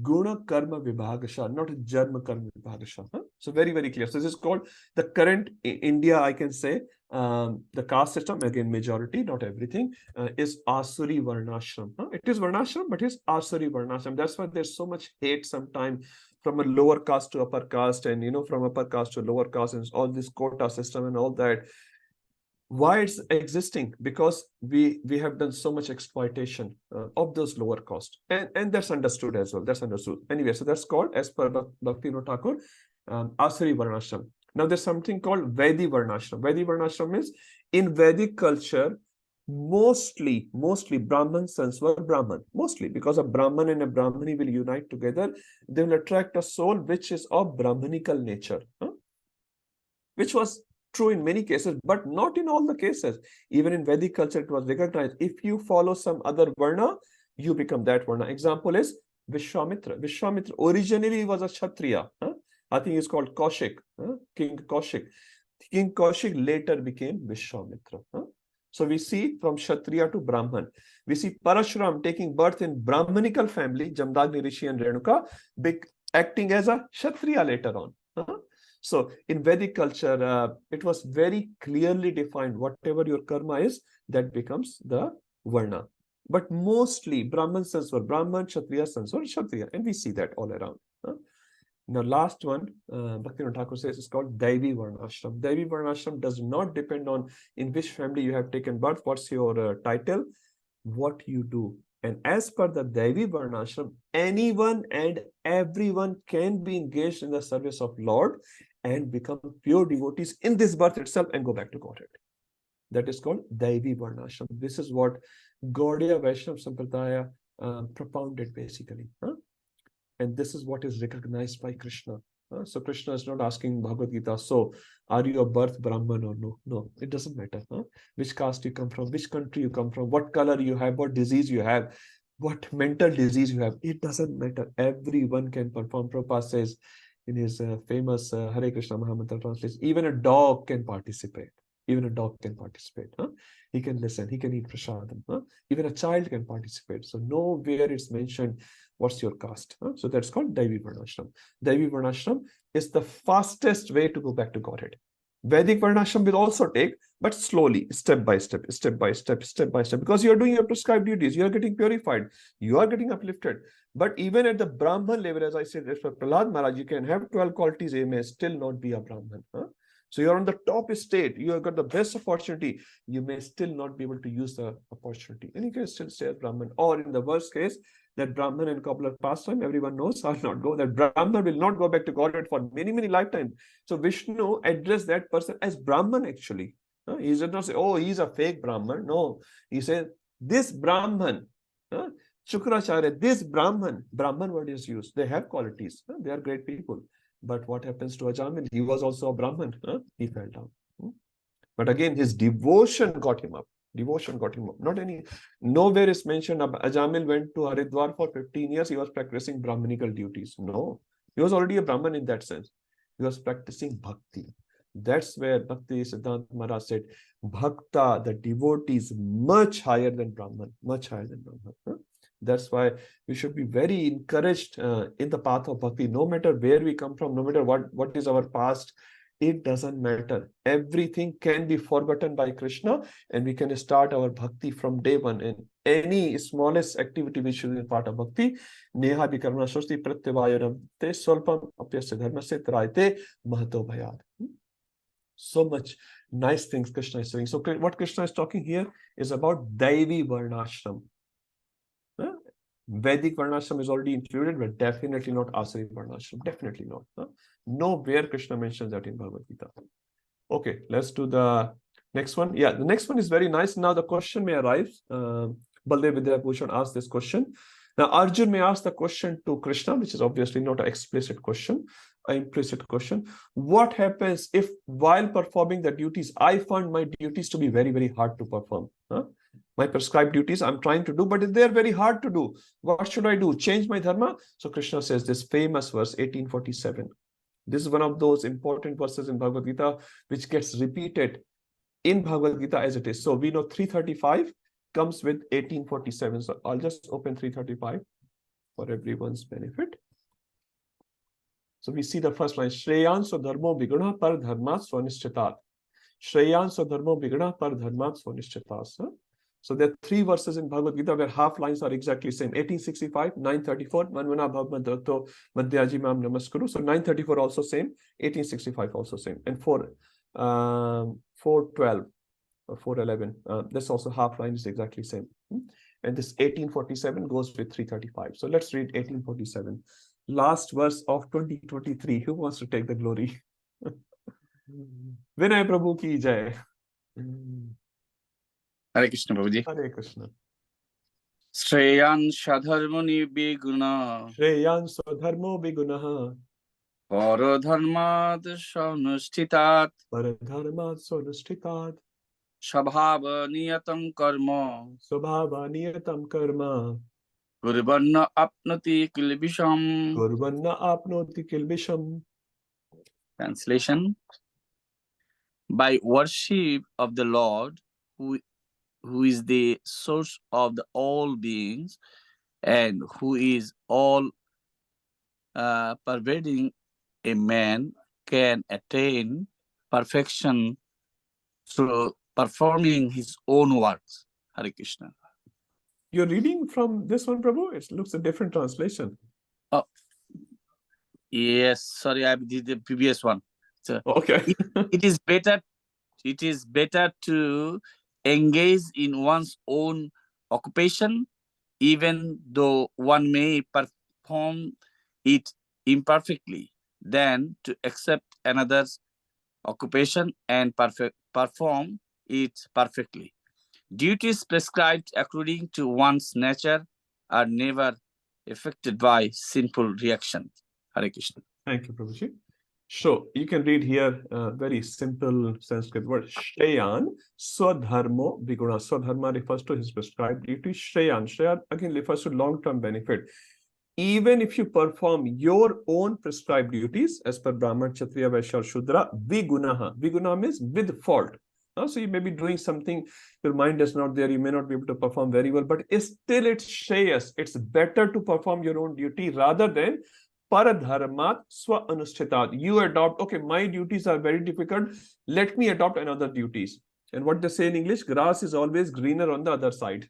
Guna Karma Vibhagasha, not Jarma Karma Vibhagasha. So very, very clear. So this is called the current India, I can say, the caste system, again, majority, not everything, is Asuri Varnashram. It is Varnashram, but it's Asuri Varnashram. That's why there's so much hate sometimes from a lower caste to upper caste, and from upper caste to lower caste, and all this quota system and all that. Why it's existing? Because we have done so much exploitation of those lower caste, and that's understood as well. That's understood anyway. So that's called, as per Bhakti Thakur, Asuri Varnashram. Now there's something called Vedi Varnashram. Vedi Varnashram is, in Vedic culture, mostly Brahman sons were Brahman, mostly because a Brahman and a Brahmani will unite together. They will attract a soul which is of Brahmanical nature, which was true in many cases, but not in all the cases. Even in Vedic culture, it was recognized. If you follow some other Varna, you become that Varna. Example is Vishwamitra. Vishwamitra originally was a Kshatriya. I think he's called Kaushik, King Kaushik. King Kaushik later became Vishwamitra. So we see from Kshatriya to Brahman. We see Parashuram taking birth in Brahmanical family, Jamdagni Rishi and Renuka, acting as a Kshatriya later on. So in Vedic culture, it was very clearly defined. Whatever your karma is, that becomes the Varna. But mostly Brahman sons were Brahman, Kshatriya sons were Kshatriya. And we see that all around. Now, last one, Bhakti Thakur says, is called Daivi Varnashram. Daivi Varnashram does not depend on in which family you have taken birth, what's your title, what you do. And as per the Daivi Varnashram, anyone and everyone can be engaged in the service of Lord and become pure devotees in this birth itself and go back to Godhead. That is called Daivi Varnashram. This is what Gaudiya Vaishnava Sampradaya propounded basically. And this is what is recognized by Krishna. So Krishna is not asking Bhagavad Gita, so are you a birth Brahman or no? No, it doesn't matter. Which caste you come from, which country you come from, what color you have, what disease you have, what mental disease you have. It doesn't matter. Everyone can perform. Prabhupada says in his famous Hare Krishna Mahamantra translation, even a dog can participate. Even a dog can participate. He can listen. He can eat prasadam. Even a child can participate. So nowhere it's mentioned what's your caste. So that's called Daivi Varnashram. Daivi Varnashram is the fastest way to go back to Godhead. Vedic Varnashram will also take, but slowly, step by step, because you are doing your prescribed duties. You are getting purified. You are getting uplifted. But even at the Brahman level, as I said, for Prahlad Maharaj, you can have 12 qualities, you may still not be a Brahman. So you're on the top state, you have got the best opportunity, you may still not be able to use the opportunity. And you can still stay as Brahman. Or in the worst case, that Brahman and couple of pastime, everyone knows, are not go. That Brahman will not go back to Godhead for many, many lifetimes. So Vishnu addressed that person as Brahman actually. He did not say, oh, he's a fake Brahman. No, he said, this Brahman, Shukracharya, this Brahman word is used. They have qualities. They are great people. But what happens to Ajamil? He was also a Brahman. He fell down. But again, his devotion got him up. Devotion got him up. Nowhere is mentioned Ajamil went to Haridwar for 15 years. He was practicing Brahmanical duties. No, he was already a Brahman in that sense. He was practicing bhakti. That's where Bhakti Siddhanta Maharaj said, Bhakta, the devotee, is much higher than Brahman, much higher than Brahman. Huh? That's why we should be very encouraged in the path of bhakti, no matter where we come from, no matter what is our past. It doesn't matter. Everything can be forgotten by Krishna, and we can start our bhakti from day one. And any smallest activity we should be part of bhakti. Neha vikarma srasti pratyavayanam te solpam apyasya dharmasya trayate mahato bhayat. So much nice things Krishna is saying. So what Krishna is talking here is about Daivi Varnashram. Vedic Varnashram is already included, but definitely not Asari Varnashram. Definitely not. Nowhere Krishna mentions that in Bhagavad Gita. Okay, let's do the next one. Yeah, the next one is very nice. Now the question may arise. Baldev Vidyabhushan asked this question. Now Arjun may ask the question to Krishna, which is obviously not an explicit question, an implicit question. What happens if while performing the duties, I find my duties to be very, very hard to perform? My prescribed duties I'm trying to do, but they're very hard to do. What should I do? Change my dharma? So Krishna says this famous verse, 1847. This is one of those important verses in Bhagavad Gita, which gets repeated in Bhagavad Gita as it is. So we know 335 comes with 1847. So I'll just open 335 for everyone's benefit. So we see the first line, Shreyanso dharmo viguna par dharmat swanishchitat. Shreyanso dharmo viguna par dharmat swanishchitas. So there are three verses in Bhagavad Gita where half lines are exactly same. 1865, 934, Manvana Bhavmadratto Madhyaji Mam Namaskuru. So 934 also same, 1865 also same. And 412 or 411, this also half line is exactly same. And this 1847 goes with 335. So let's read 1847. Last verse of 2023. Who wants to take the glory? Vinay Prabhu ki jai. Hare Krishna, Prabhuji. Hare Krishna. Shreyan Shadharmani Biguna. Shreyan Swadharmo Bigunaha. Paradharmad Sanushtitat. Paradharmad Sanushtitat. Shabhava Niyatam Karma. Subhava Niyatam Karma. Gurvanna Apnati Kilbisham. Gurvanna Apnoti Kilbisham. Translation. By worship of the Lord, who is the source of all beings and who is all pervading, a man can attain perfection through performing his own works. Hare Krishna. You're reading from this one, Prabhu? It looks a different translation. Oh, yes. Sorry, I did the previous one. So okay. it is better to engage in one's own occupation, even though one may perform it imperfectly, than to accept another's occupation and perform it perfectly. Duties prescribed according to one's nature are never affected by sinful reaction. Hare Krishna. Thank you, Prabhuji. So you can read here a very simple Sanskrit word, Shreyan Swadharmo Viguna. Swadharma refers to his prescribed duty. Shreyan. Shreyan again refers to long-term benefit. Even if you perform your own prescribed duties as per Brahman, Kshatriya, Vaishya, or Shudra, Vigunaha. Viguna means with fault. So you may be doing something, your mind is not there, you may not be able to perform very well, but still it's shreyas. It's better to perform your own duty rather than paradharmat swa anushchitat. You adopt, okay, my duties are very difficult, let me adopt another duties. And what they say in English, grass is always greener on the other side.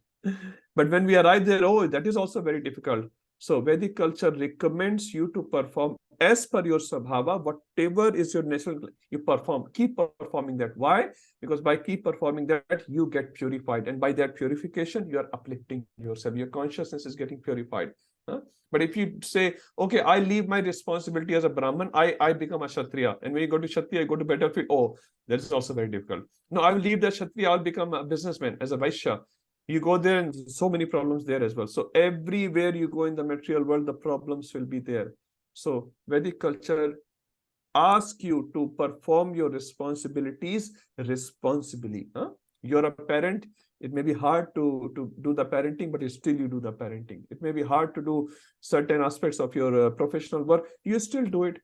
But when we arrive there, oh, that is also very difficult. So Vedic culture recommends you to perform as per your svabhava, whatever is your natural, you perform, keep performing that. Why? Because by keep performing that, you get purified. And by that purification, you are uplifting yourself. Your consciousness is getting purified. But if you say, okay, I leave my responsibility as a Brahman, I become a Kshatriya. And when you go to Kshatriya, I go to battlefield. Oh, that is also very difficult. No, I will leave the Kshatriya, I'll become a businessman as a Vaishya. You go there and so many problems there as well. So everywhere you go in the material world, the problems will be there. So Vedic culture asks you to perform your responsibilities responsibly. You're a parent. It may be hard to do the parenting, but still you do the parenting. It may be hard to do certain aspects of your professional work. You still do it.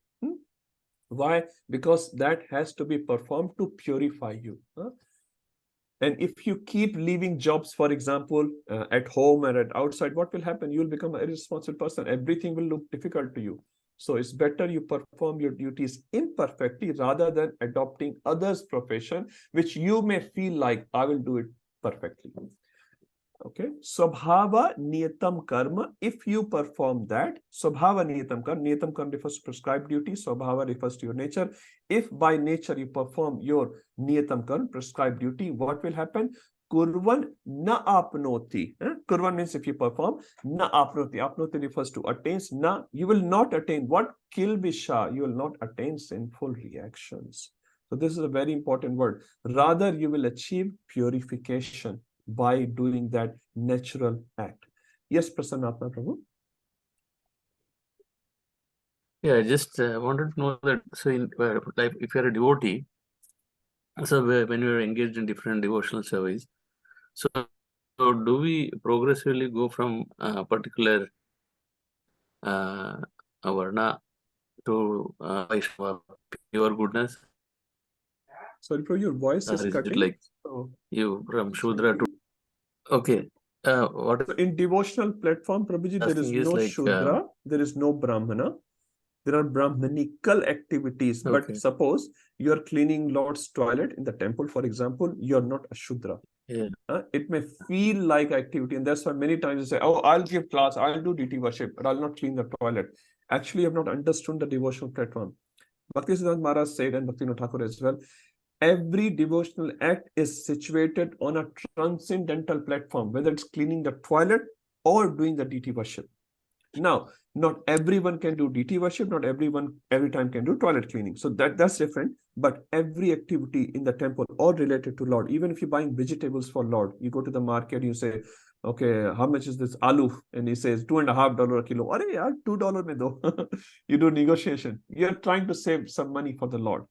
Why? Because that has to be performed to purify you. And if you keep leaving jobs, for example, at home and at outside, what will happen? You will become an irresponsible person. Everything will look difficult to you. So it's better you perform your duties imperfectly rather than adopting others' profession, which you may feel like, I will do it perfectly. Okay, Swabhava Niyatam Karma. If you perform that, Swabhava Niyatam Karma refers to prescribed duty, Swabhava refers to your nature. If by nature you perform your Niyatam Karma, prescribed duty, what will happen? Kurvan na apnoti. Kurvan means if you perform, na apnoti. Apnoti refers to attains. Na, you will not attain what? Kilbisha, you will not attain sinful reactions. So this is a very important word. Rather, you will achieve purification by doing that natural act. Yes, Prasannatma Prabhu. Yeah, I just wanted to know that. So, in like, if you're a devotee, so when you're engaged in different devotional service, so do we progressively go from a particular Varna to Vaishnava, pure goodness? Sorry, Prabhu, your voice is Or is it cutting. like So, you from Shudra to okay? What in devotional platform, Prabhuji, there is asking is no like Shudra, there is no Brahmana. There are Brahmanical activities, but okay. suppose you are cleaning Lord's toilet in the temple, for example, you are not a Shudra. Yeah. It may feel like activity, and that's why many times you say, oh, I'll give class, I'll do deity worship, but I'll not clean the toilet. Actually, you have not understood the devotional platform. Bhakti Siddhanta Maharaj said, and Bhaktivinoda Thakur as well, every devotional act is situated on a transcendental platform, whether it's cleaning the toilet or doing the deity worship. Now, not everyone can do deity worship, not everyone every time can do toilet cleaning. So that's different. But every activity in the temple or related to Lord, even if you're buying vegetables for Lord, you go to the market, you say, okay, how much is this aloo? And he says $2.50 a kilo. Arey yaar, $2 mein do. You do negotiation. You're trying to save some money for the Lord.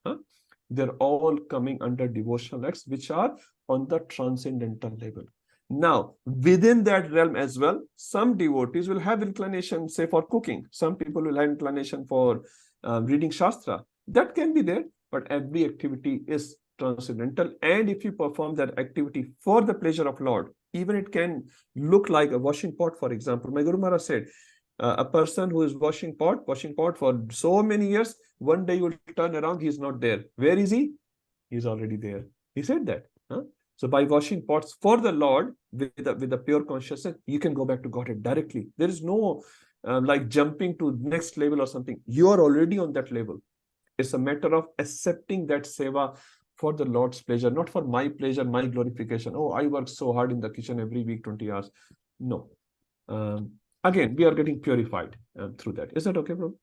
They're all coming under devotional acts, which are on the transcendental level. Now, within that realm as well, some devotees will have inclination, say, for cooking. Some people will have inclination for reading Shastra. That can be there, but every activity is transcendental. And if you perform that activity for the pleasure of Lord, even it can look like a washing pot, for example. My Guru Maharaj said, a person who is washing pot for so many years, one day you will turn around, he's not there. Where is he? He's already there. He said that. So by washing pots for the Lord with the pure consciousness, you can go back to Godhead directly. There is no like jumping to next level or something. You are already on that level. It's a matter of accepting that seva for the Lord's pleasure, not for my pleasure, my glorification. Oh, I work so hard in the kitchen every week, 20 hours. No. Again, we are getting purified through that. Is that okay, bro?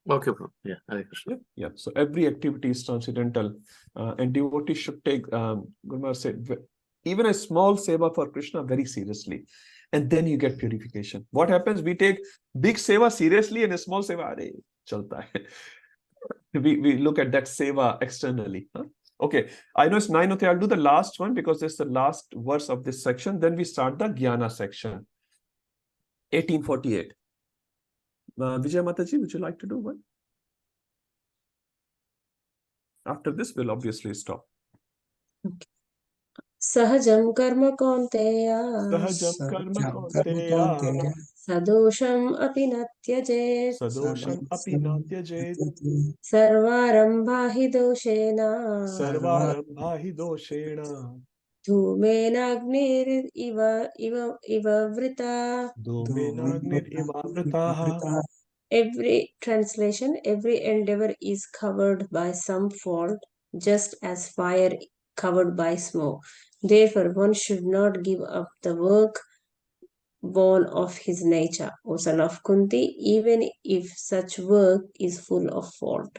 Okay, bro. Yeah, Hare Krishna. Yeah. So every activity is transcendental, and devotees should take, Guru Maharaj said, even a small seva for Krishna very seriously, and then you get purification. What happens? We take big seva seriously and a small seva, arey, chalta hai. We look at that seva externally. Okay, I know it's 9:03. I'll do the last one because it's the last verse of this section. Then we start the Jnana section. 1848. Vijay Mataji, would you like to do one? After this, we'll obviously stop. Sahajam karma kaunteya. Sahajam karma kaunteya. Sadosham api natyajet. Sadosham api natyajet. Sarvarambha hi doshena. Sarvarambha hi doshena. Dhumenagnir iva vrita. Dhumenagnir iva vritaha. Every translation, every endeavor is covered by some fault, just as fire covered by smoke. Therefore, one should not give up the work born of his nature, O son of Kunti, even if such work is full of fault.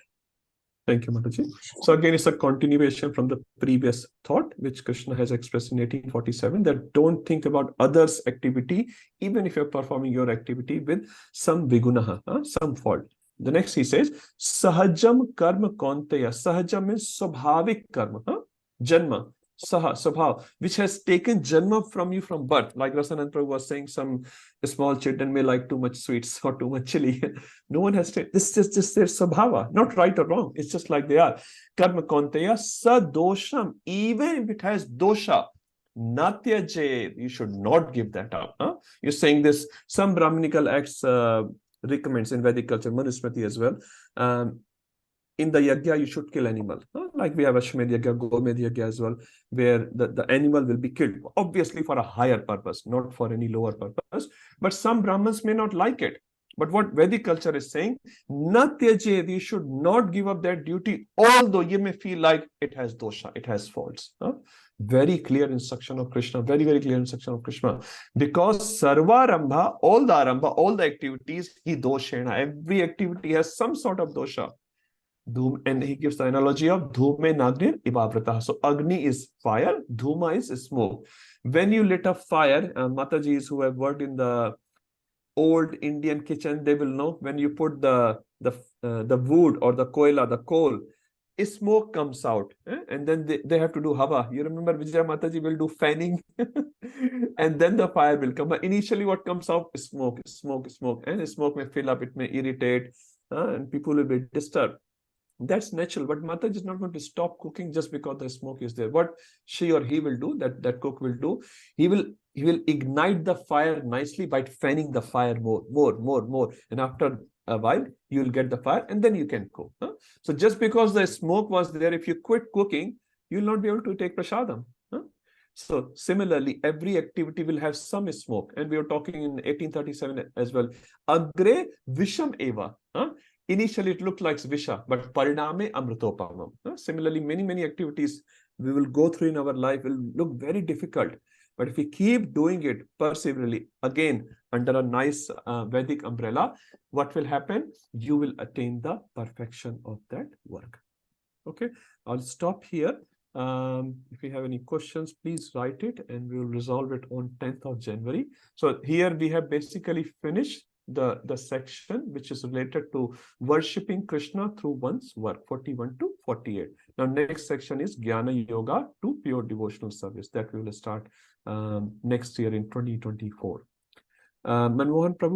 Thank you, Mataji. So again, it's a continuation from the previous thought, which Krishna has expressed in 1847, that don't think about others' activity, even if you're performing your activity with some vigunaha, some fault. The next he says, Sahajam karma kaunteya. Sahajam means swabhavik karma, janma. saha, sabhav, which has taken janma from you from birth. Like Rasanand Prabhu was saying, some small children may like too much sweets or too much chili. No one has to, this is just their sabhava, not right or wrong. It's just like they are. Karma konteya sadosham, even if it has dosha, natyaje, you should not give that up. You're saying this, some Brahminical acts recommends in Vedic culture, Manusmriti as well. In the yagya, you should kill animal. Like we have Ashwamedh yagya, Gomedh yagya as well, where the animal will be killed, obviously for a higher purpose, not for any lower purpose. But some Brahmins may not like it. But what Vedic culture is saying, Natyajed, you should not give up that duty, although you may feel like it has dosha, it has faults. Very clear instruction of Krishna, very, very clear instruction of Krishna. Because Sarvarambha, all the activities, hi doshena, every activity has some sort of dosha. And he gives the analogy of dhume nagnir ivavrata. So Agni is fire, dhuma is smoke. When you lit a fire, Matajis who have worked in the old Indian kitchen, they will know when you put the wood or the koila, the coal, smoke comes out, and then they have to do hava. You remember Vijaya Mataji will do fanning and then the fire will come. But initially what comes out? Smoke, smoke, smoke. And smoke may fill up, it may irritate, and people will be disturbed. That's natural, but Mataji is not going to stop cooking just because the smoke is there. What she or he will do, that cook will do, he will ignite the fire nicely by fanning the fire more. And after a while, you will get the fire and then you can cook. So just because the smoke was there, if you quit cooking, you will not be able to take prasadam. So similarly, every activity will have some smoke. And we were talking in 1837 as well. Agre visham eva. Initially, it looked like Visha, but Pariname Amritopamam. Similarly, many activities we will go through in our life will look very difficult. But if we keep doing it perseveringly, again, under a nice Vedic umbrella, what will happen? You will attain the perfection of that work. Okay, I'll stop here. If you have any questions, please write it and we will resolve it on 10th of January. So here we have basically finished the section which is related to worshipping Krishna through one's work, 41 to 48. Now next section is Jnana Yoga to pure devotional service, that we will start next year in 2024. Manmohan Prabhu,